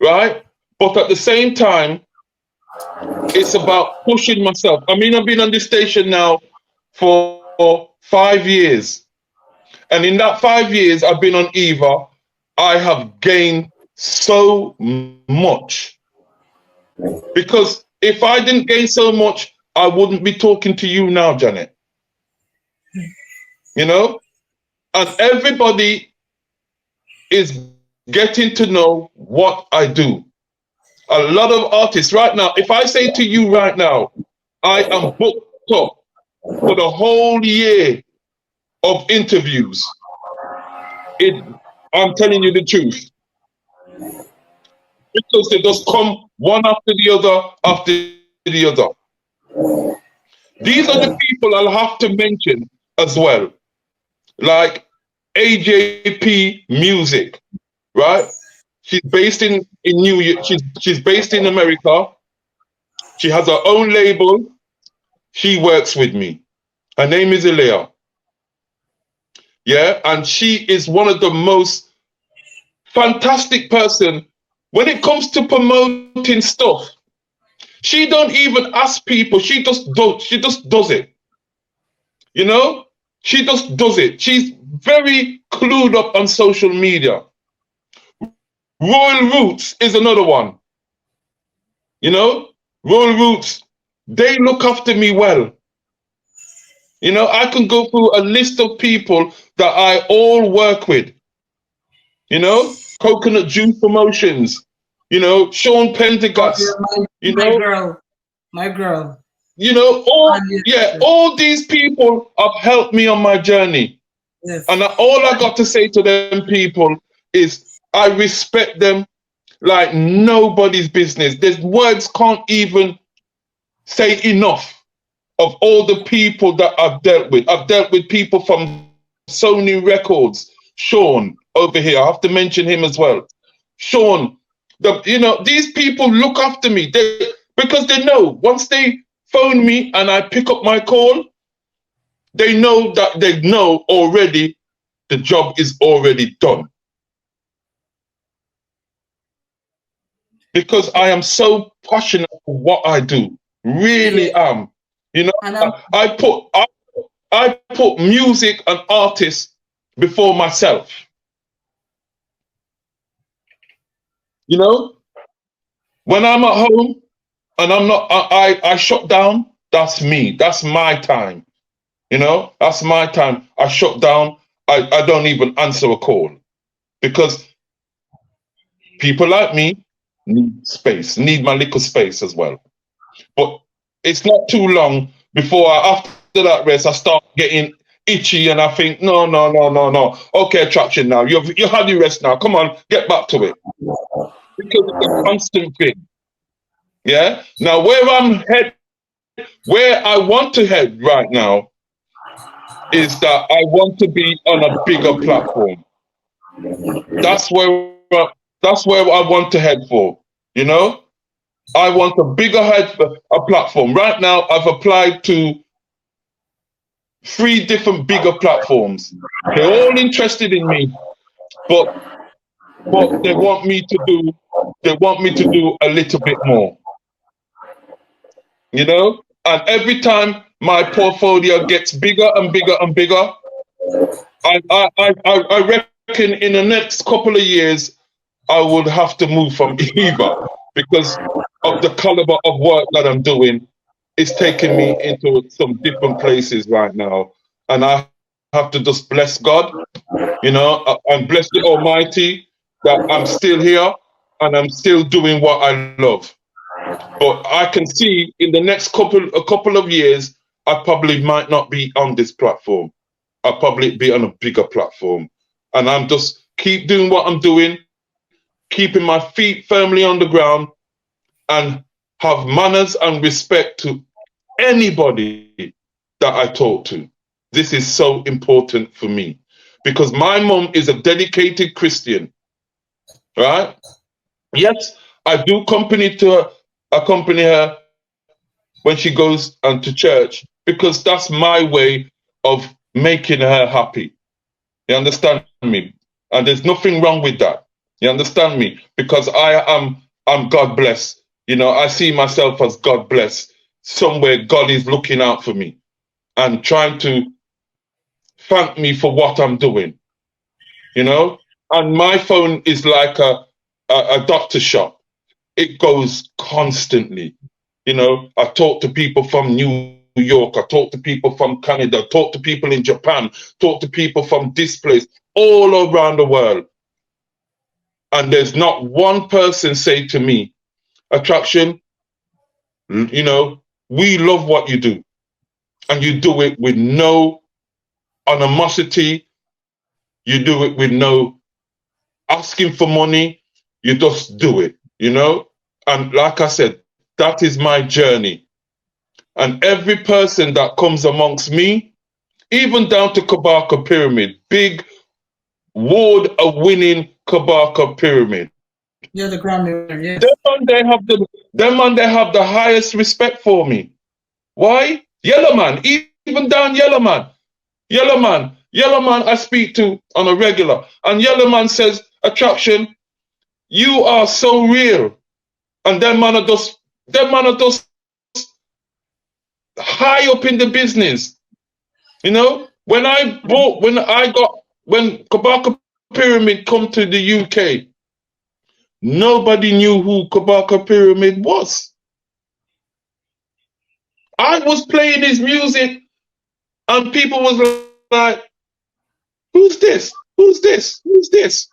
right? But at the same time, it's about pushing myself. I mean, I've been on this station now for 5 years. And in that 5 years I've been on Eva, I have gained so much. Because if I didn't gain so much, I wouldn't be talking to you now, Janet. You know? And everybody is getting to know what I do. A lot of artists right now, if I say to you right now, I am booked up for the whole year of interviews, I'm telling you the truth. Because they just come one after the other, after the other. These are the people I'll have to mention as well. Like AJP Music, right? She's based in New York. She's based in America. She has her own label. She works with me. Her name is Elia. Yeah, and she is one of the most fantastic person when it comes to promoting stuff. She don't even ask people. She just does it. You know, she just does it. She's very clued up on social media. Royal Roots is another one. You know, Royal Roots, they look after me well. You know, I can go through a list of people that I all work with. You know, Coconut Juice Promotions, you know, Sean Pendergast, you know, my girl. You know, all these people have helped me on my journey. Yes. And all I got to say to them people is I respect them like nobody's business. There's words can't even say enough of all the people that I've dealt with. I've dealt with people from Sony Records, Sean over here. I have to mention him as well. Sean, you know, these people look after me because they know once they phone me and I pick up my call, they know that they know already the job is already done. Because I am so passionate for what I do. Really am. You know, I put music and artists before myself. You know, when I'm at home and I shut down, that's me. That's my time. You know, that's my time. I shut down. I don't even answer a call because people like me need space, need my little space as well. But it's not too long before after that rest, I start getting itchy and I think, no. Okay, Attraction now. You had your rest now. Come on, get back to it. Because it's a constant thing. Yeah? Now where I want to head right now is that I want to be on a bigger platform. That's where I want to head for, you know? I want a platform. Right now, I've applied to 3 different bigger platforms. They're all interested in me, but but they want me to do a little bit more, you know? And every time my portfolio gets bigger and bigger and bigger, I reckon in the next couple of years, I would have to move from Eva because of the caliber of work that I'm doing. It's taking me into some different places right now. And I have to just bless God, and bless the Almighty that I'm still here and I'm still doing what I love. But I can see in the next couple of years, I probably might not be on this platform. I'll probably be on a bigger platform. And I'm just keep doing what I'm doing, keeping my feet firmly on the ground, and have manners and respect to anybody that I talk to. This is so important for me because my mom is a dedicated Christian, right? Yes, I do accompany her when she goes to church because that's my way of making her happy. You understand me? And there's nothing wrong with that. You understand me? Because I'm God blessed. I see myself as God blessed. Somewhere God is looking out for me and trying to thank me for what I'm doing. You know? And my phone is like a doctor shop. It goes constantly. I talk to people from New York, I talk to people from Canada, talk to people in Japan, talk to people from this place, all around the world. And there's not one person say to me, Attraction, we love what you do. And you do it with no animosity. You do it with no asking for money. You just do it. And like I said, that is my journey. And every person that comes amongst me, even down to Kabaka Pyramid, big award a winning Kabaka Pyramid. Yeah, the Grammy winner, Them yes. man they have the highest respect for me. Why? Yellow man, even down Yellow man I speak to on a regular. And Yellow man says, Attraction, you are so real. And them man are just high up in the business. When Kabaka Pyramid come to the UK, nobody knew who Kabaka Pyramid was. I was playing his music and people was like, who's this? Who's this? Who's this?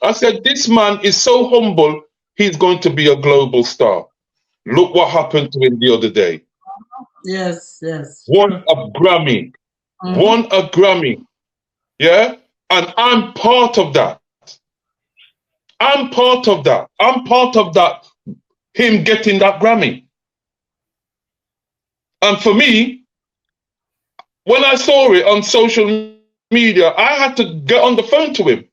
I said, this man is so humble, he's going to be a global star. Look what happened to him the other day. Yes, yes, Won true. a Grammy. Hmm. Won a Grammy. Yeah? And I'm part of that. I'm part of that. I'm part of that, him getting that Grammy. And for me, when I saw it on social media, I had to get on the phone to him.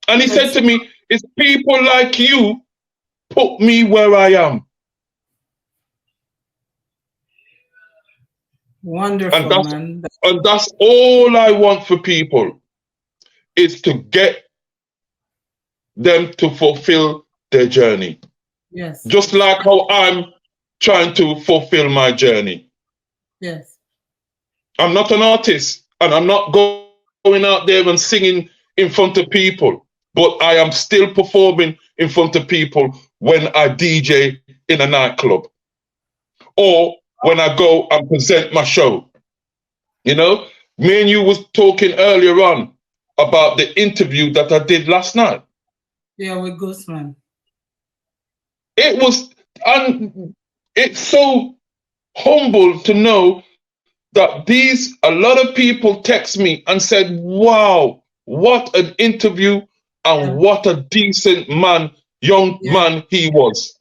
And he said to It's me, it's people like you put me where I am. And wonderful, that's man. and that's all I want for people is to get them to fulfill their journey. Yes, Just like how I'm trying to fulfill my journey. yes. I'm not an artist and I'm not going out there and singing in front of people, but I am still performing in front of people when I DJ in a nightclub or when I go and present my show. Me and you was talking earlier on about the interview that I did last night. Yeah, with Guzman. It was, and it's so humble to know that a lot of people text me and said, wow, what an interview and Yeah, what a decent man, young yeah, man he was.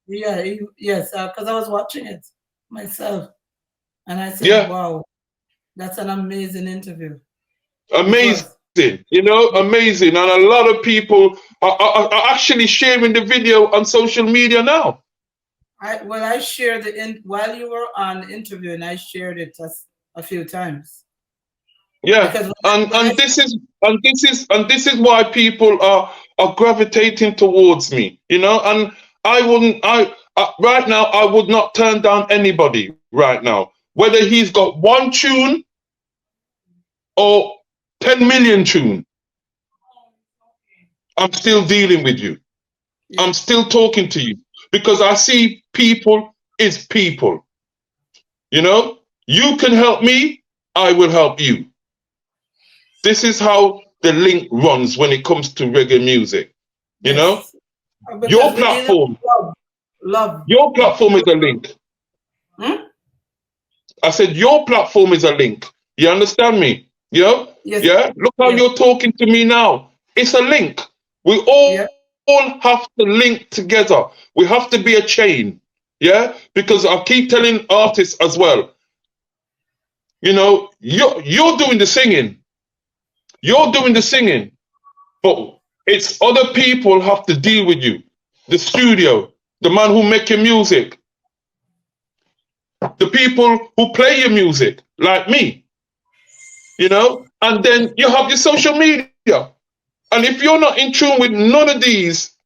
yeah. Yes, because I was watching it myself, and I said, Yeah, "Wow, that's an amazing interview." It was. amazing. And a lot of people are actually sharing the video on social media now. I shared while you were on interviewing. I shared it a few times. Yeah, Because when I and this is why people are gravitating towards me, and I wouldn't right now I would not turn down anybody right now, whether he's got one tune or 10 million tune. I'm still dealing with you. yeah, I'm still talking to you because I see people is people. You can help me, I will help you. This is how the link runs when it comes to reggae music. You know, yes, because your we deal with platform, love, love. your platform is a link. Hmm? I said your platform is a link. You understand me? Yes, Yeah. Look how yes, you're talking to me now. It's a link. We yeah, all have to link together. We have to be a chain. Yeah. Because I keep telling artists as well. You're doing the singing. You're doing the singing. But it's other people have to deal with you. The studio, the man who make your music, the people who play your music, like me, and then you have your social media. And if you're not in tune with none of these,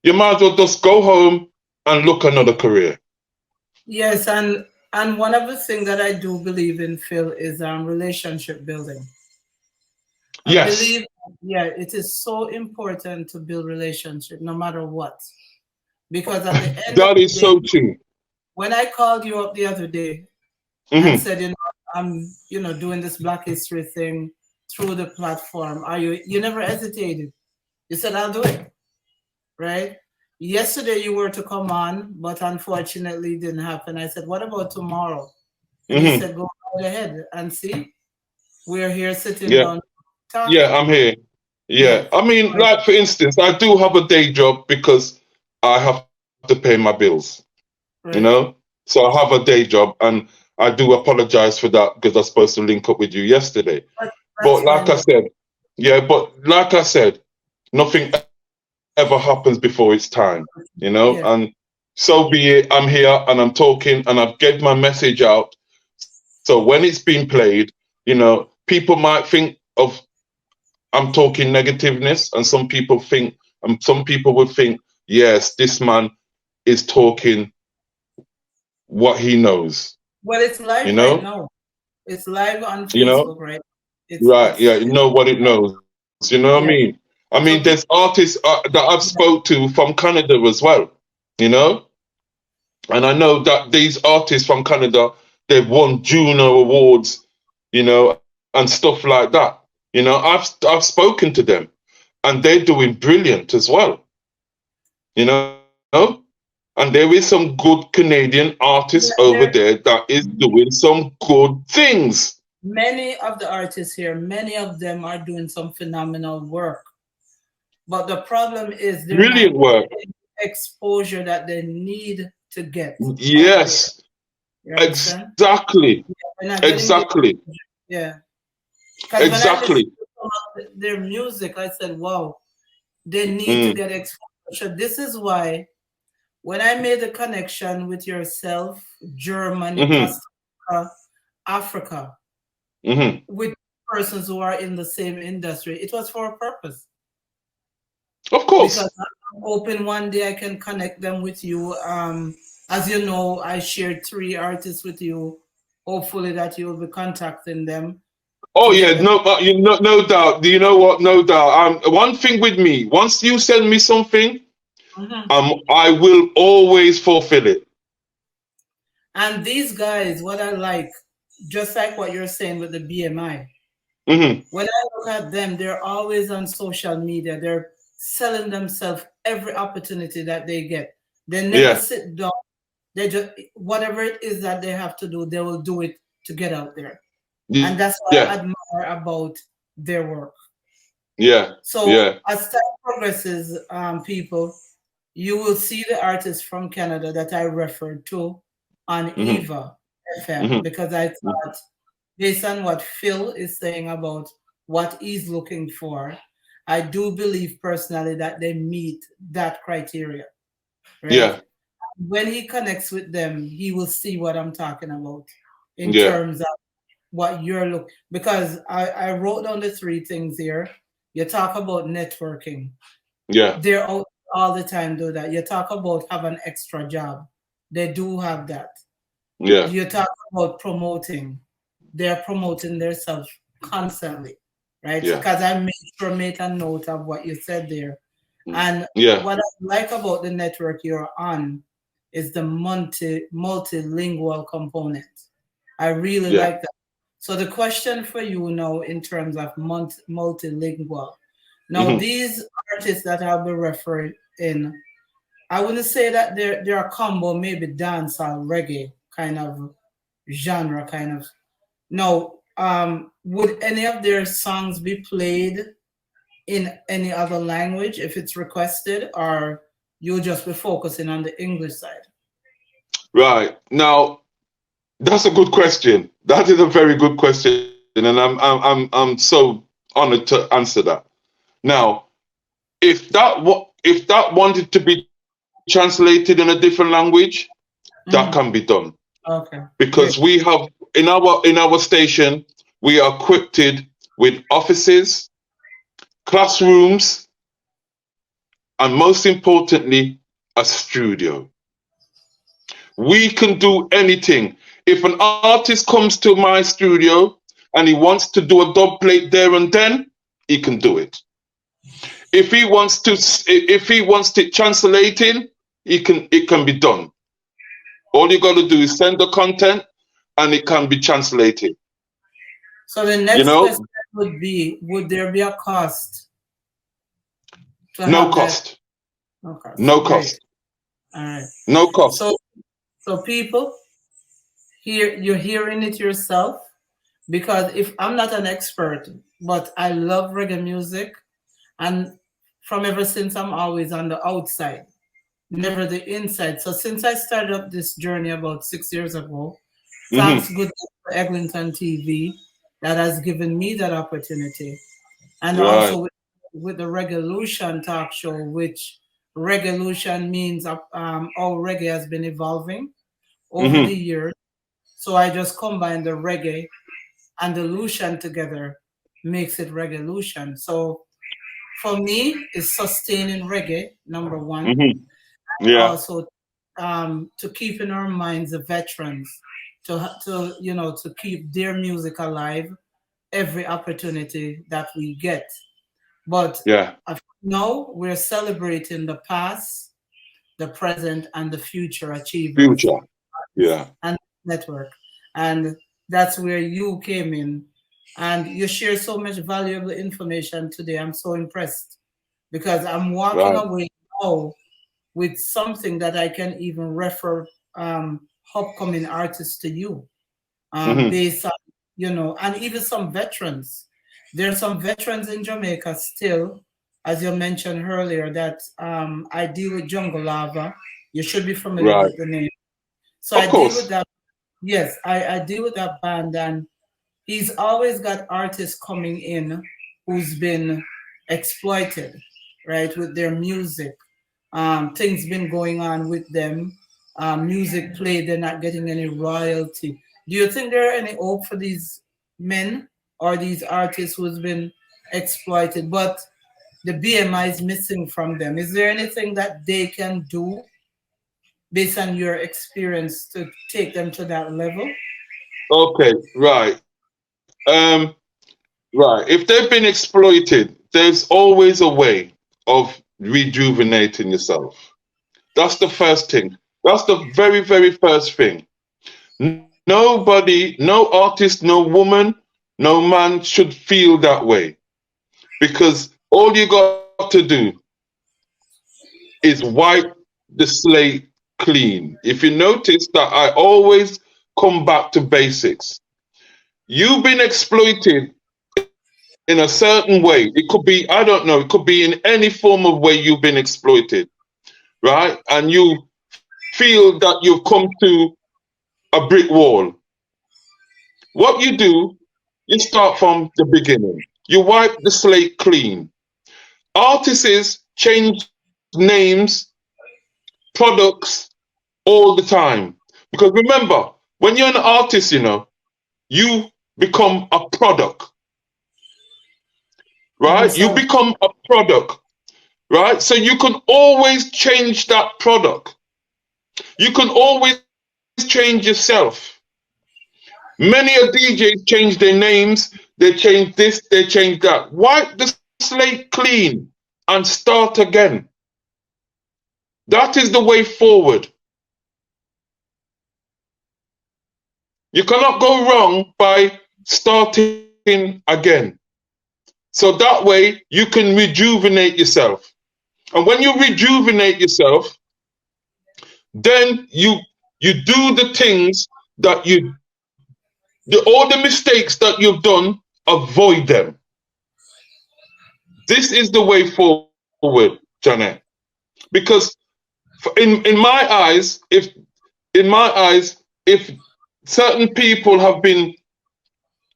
you might as well just go home and look another career. yes, and one of the things that I do believe in, Phil, is relationship building. I Yes, believe, yeah, it is so important to build relationship no matter what. Because at the end of that the is day, so true. when I called you up the other day and Hmm. said, I'm, doing this Black History thing through the platform, you never hesitated. You said, I'll do it, right? Yesterday you were to come on, but unfortunately it didn't happen. I said, what about tomorrow? And you Hmm. said, go right ahead and see. We're here sitting Yeah, down yeah, talking. I'm here. Yeah. Yeah, I mean, like for instance, I do have a day job because I have to pay my bills. you know. Right. So I have a day job, and I do apologize for that because I was supposed to link up with you yesterday. But that's But like fine. I said, yeah, but like I said, nothing ever happens before it's time, and Yes. so be it. I'm here and I'm talking and I've gave my message out. So when it's being played, people might think of I'm talking negativeness, and some people would think, yes, this man is talking what he knows, Well, it's you live right know, now. It's live on you know, Facebook, right? right? It's Yeah, you know what it knows. You know what I mean? yeah. I mean, there's So people, artists that I've spoke to from Canada as well, you know, and I know that these artists from Canada they've won Juno awards, and stuff like that. I've spoken to them, and they're doing brilliant as well, and there is some good Canadian artists over there there, that is doing some good things. many of the artists here, many of them are doing some phenomenal work. But the problem is they're Brilliant not work. getting exposure that they need to get out there. Yes, You understand? exactly. They're not getting the Exactly. yeah. Because when I listened Exactly. to some of their music, I said, wow, they need to Mm, get exposure. So this is why when I made the connection with yourself, Germany, hmm. Costa Rica, Africa, Hmm. with persons who are in the same industry, it was for a purpose. Of Because course. I'm hoping one day I can connect them with you. As you know, I shared 3 artists with you. Hopefully that you'll be contacting them Oh to yeah, get them. no doubt. Do you know what? No doubt. One thing with me, once you send me something, Mhm. I will always fulfill it. And these guys, what I like, just like what you're saying with the BMI, Hmm. when I look at them, they're always on social media. They're selling themselves every opportunity that they get. They never Yeah. sit down. They just whatever it is that they have to do, they will do it to get out there. And Yeah. that's what I admire about their work. Yeah. So Yeah. as time progresses, people, you will see the artists from Canada that I referred to on Hmm. Eva FM Hmm. because I thought, based on what Phil is saying about what he's looking for, I do believe personally that they meet that criteria, right? Yeah. When he connects with them, he will see what I'm talking about in Yeah. terms of what you're looking, because I wrote down the three things here. You talk about networking. Yeah, They're out all the time do that. You talk about have an extra job. They do have that. yeah, You talk about promoting. They're promoting themselves constantly, right? yeah, Because I made sure made a note of what you said there. And yeah, what I like about the network you're on is the multilingual component. I really yeah. like that. So the question for you now in terms of multilingual. Now Hmm. these artists that I'll be referring in, I wouldn't say that they're a combo, maybe dance or reggae kind of genre kind of. Now, would any of their songs be played in any other language if it's requested, or you'll just be focusing on the English side? Right. Now, that's a good question. That is a very good question, and I'm so honored to answer that. Now, if that wanted to be translated in a different language, that can be Mm, done okay, because great. we have in our station we are equipped with offices, classrooms, and most importantly, a studio. We can do anything. If an artist comes to my studio and he wants to do a dub plate there and then, he can do it. If he wants to translating, it can be done. All you got to do is send the content and it can be translated. So the You next know, question would be: would there be a cost to no have that? cost, No cost. no Great. cost, All right. no cost. So, so people, here you're hearing it yourself. Because if I'm not an expert, but I love reggae music, and from ever since I'm always on the outside, never the inside. So since I started up this journey about 6 years ago, thanks Hmm. good to Eglinton TV that has given me that opportunity, and Right. also with the Reggaelution talk show, which Reggaelution means how reggae has been evolving over the Hmm. years. So I just combine the reggae and the Lucian together makes it Reggaelution. So for me, it's sustaining reggae, number one, Hmm. Yeah. also to keep in our minds the veterans, to keep their music alive every opportunity that we get. But Yeah. now we're celebrating the past, the present, and the future achievers Future. Yeah. and network. And that's where you came in. And you share so much valuable information today. I'm so impressed because I'm walking Right. away now with something that I can even refer upcoming artists to you Hmm. based on, and even some veterans. There are some veterans in Jamaica still, as you mentioned earlier, that I deal with Jungle Lava. You should be familiar Right. with the name. So Of I deal with course. that. Yes, I deal with that band, and he's always got artists coming in who's been exploited, right, with their music. Things been going on with them. Music played, they're not getting any royalty. Do you think there are any hope for these men or these artists who's been exploited, but the BMI is missing from them? Is there anything that they can do based on your experience to take them to that level? Okay. Right. Right. If they've been exploited, there's always a way of rejuvenating yourself. That's the first thing. That's the very, very first thing. Nobody, no artist, no woman, no man should feel that way because all you got to do is wipe the slate clean. If you notice that I always come back to basics. You've been exploited in a certain way. It could be, I don't know, it could be in any form of way you've been exploited, right? And you feel that you've come to a brick wall. What you do, you start from the beginning. You wipe the slate clean. Artists change names, products all the time. Because remember, when you're an artist, you become a product, of right? You yourself. become a product, right? So you can always change that product. You can always change yourself. Many a DJs change their names, they change this, they change that. Wipe the slate clean and start again. That is the way forward. You cannot go wrong by starting again. So that way you can rejuvenate yourself. And when you rejuvenate yourself, then you do the things that all the mistakes that you've done, avoid them. This is the way forward, Janet. Because in my eyes, if certain people have been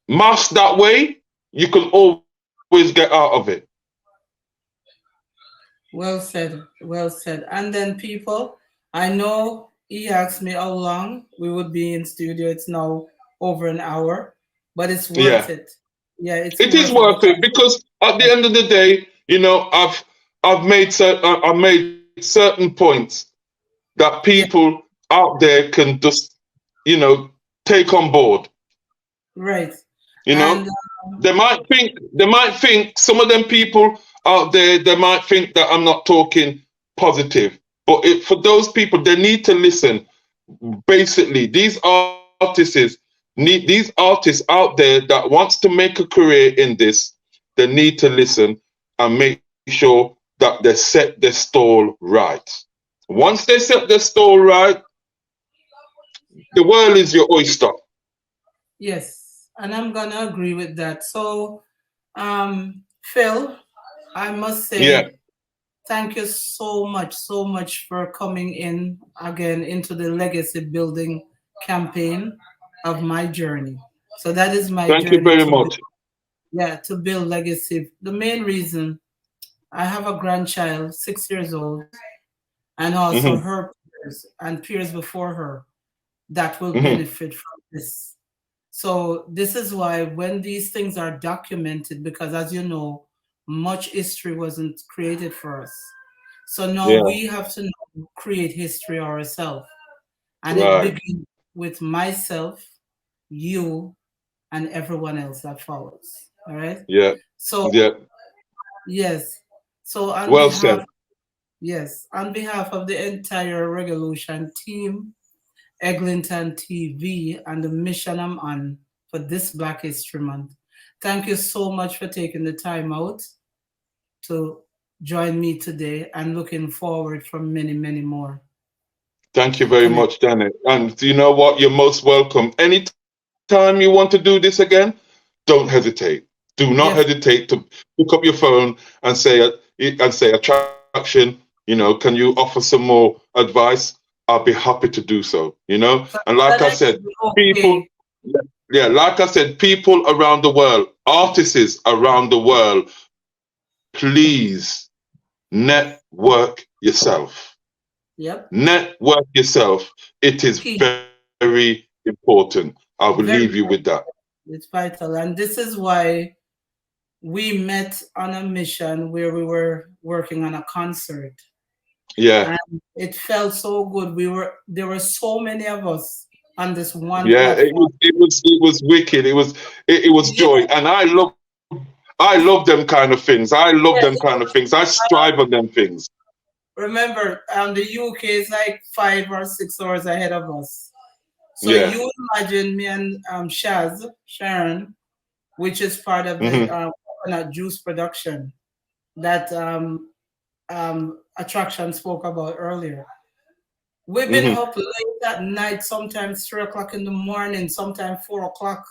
masked that way, you can always get out of it. Well said. Well said. And then people, I know he asked me how long we would be in studio. It's now over an hour, but it's worth Yeah, it. Yeah, it's it is worth it worth it because because at the end of the day, I've made certain points that yeah, people out there can just you know take on board. right. You And know, they might think some of them people out there they might think that I'm not talking positive, but for those people they need to listen. Basically, these artists out there that wants to make a career in this, they need to listen and make sure that they set their stall right. Once they set their stall right, the world is your oyster. yes, and I'm gonna agree with that. So, Phil, I must Yeah. say thank you so much for coming in again into the legacy building campaign of my journey. So that is my Thank you journey very to much. to build legacy. The main reason I have a grandchild, 6 years old, and also Hmm. her peers and peers before her that will Hmm. benefit from this. So this is why when these things are documented, because as you know, much history wasn't created for us. So now Yeah. we have to create history ourselves. And it Right. begins with myself, you, and everyone else that follows. All right. Yeah. So Yeah. yes. So on Well said. behalf, yes, on behalf of the entire Reggaelution team, Eglinton TV, and the mission I'm on for this Black History Month. Thank you so much for taking the time out to join me today and looking forward for many, many more Thank you very connect. much, Janet. And you know what? You're most welcome. Anytime you want to do this again, don't hesitate. Do not Yes, hesitate to pick up your phone and say attraction. Can you offer some more advice? I'll be happy to do so. And so like I that said, I can be people, okay. yeah, like I said, people around the world, artists around the world, please network yourself. Yep. Network yourself. It is Key. very important. I will leave you with Very that. it's vital. And this is why we met on a mission where we were working on a concert. Yeah, And it felt so good. There were so many of us on this one yeah. It platform. was it was it was wicked. It was Yeah, joy, and I love them kind of things. I love them yes. kind of things. I strive on them things. Remember, the UK is like 5 or 6 hours ahead of us. So Yeah. you imagine me and Sharon, which is part of the Hmm. coconut juice production that Attraction spoke about earlier. We've been Hmm. up late at night, sometimes 3 o'clock in the morning, sometimes 4 o'clock,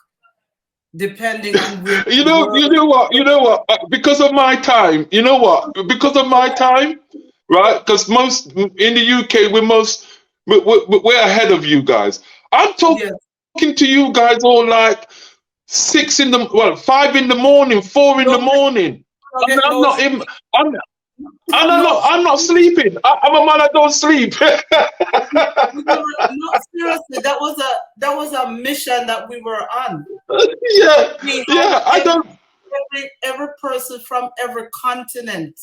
depending on where You we know, were. you know what, you know what? Because of my time, you know what? Because of my time, right? Because most in the UK, we're ahead of you guys. I'm Yes, talking to you guys all like 5 in the morning, 4 in the don't morning. get I'm no not sleep. in. I'm. No, I'm not sleeping. I'm a man that don't sleep. no, seriously, that was a mission that we were on. Yeah, We had yeah. I don't. every person from every continent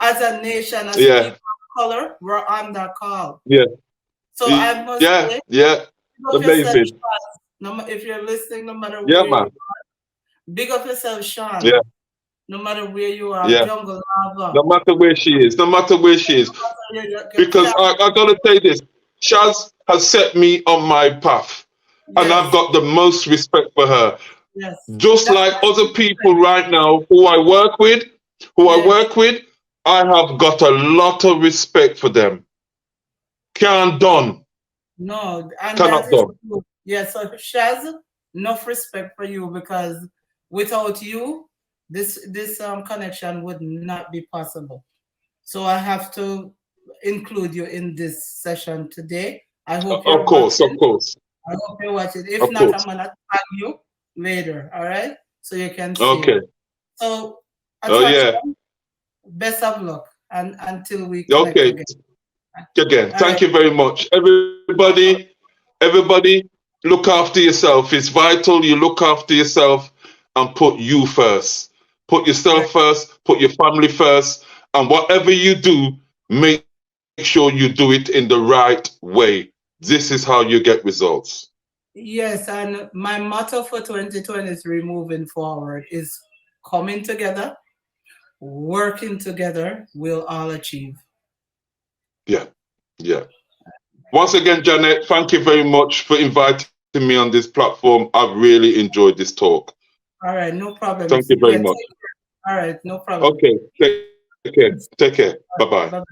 as a nation, as Yeah, people of color, were on that call. yeah, So I must yeah, say, yeah. big up yourself, Amazing. Sean. If you're listening, no matter Yeah, where you man. are, big up yourself, Sean. Yeah, No matter where you are, yeah. jungle lava. No matter where she is, no matter where she is, You because can't. I gotta say this, Shaz has set me on my path, and I've Yes, got the most respect for her. yes. Just like other people right now who I work with, Yes. I have got a lot of respect for them. Can't done, No, and that cannot is done. good. Yeah, so Shaz, enough respect for you because without you, this connection would not be possible. So I have to include you in this session today. I hope Of you're course, of watching. course, I hope you're watching. If of not, I'm course. gonna tag you later, all right? So you can see Okay. it. So Oh yeah. attraction, best of luck and until we connect Okay. again. Again, All right. thank you very much, everybody. Everybody, look after yourself. It's vital you look after yourself and put you first. Put Yeah. yourself first, put your family first, and whatever you do, make sure you do it in the right way. This is how you get results. Yes, and my motto for 2023 moving forward is coming together, working together, we'll all achieve. Yeah, yeah. Once again, Janet, thank you very much for inviting me on this platform. I've really enjoyed this talk. All right, no Thank problems. you very Yeah, much. all right, no problem. Okay, take care. Take care. Bye bye. Bye.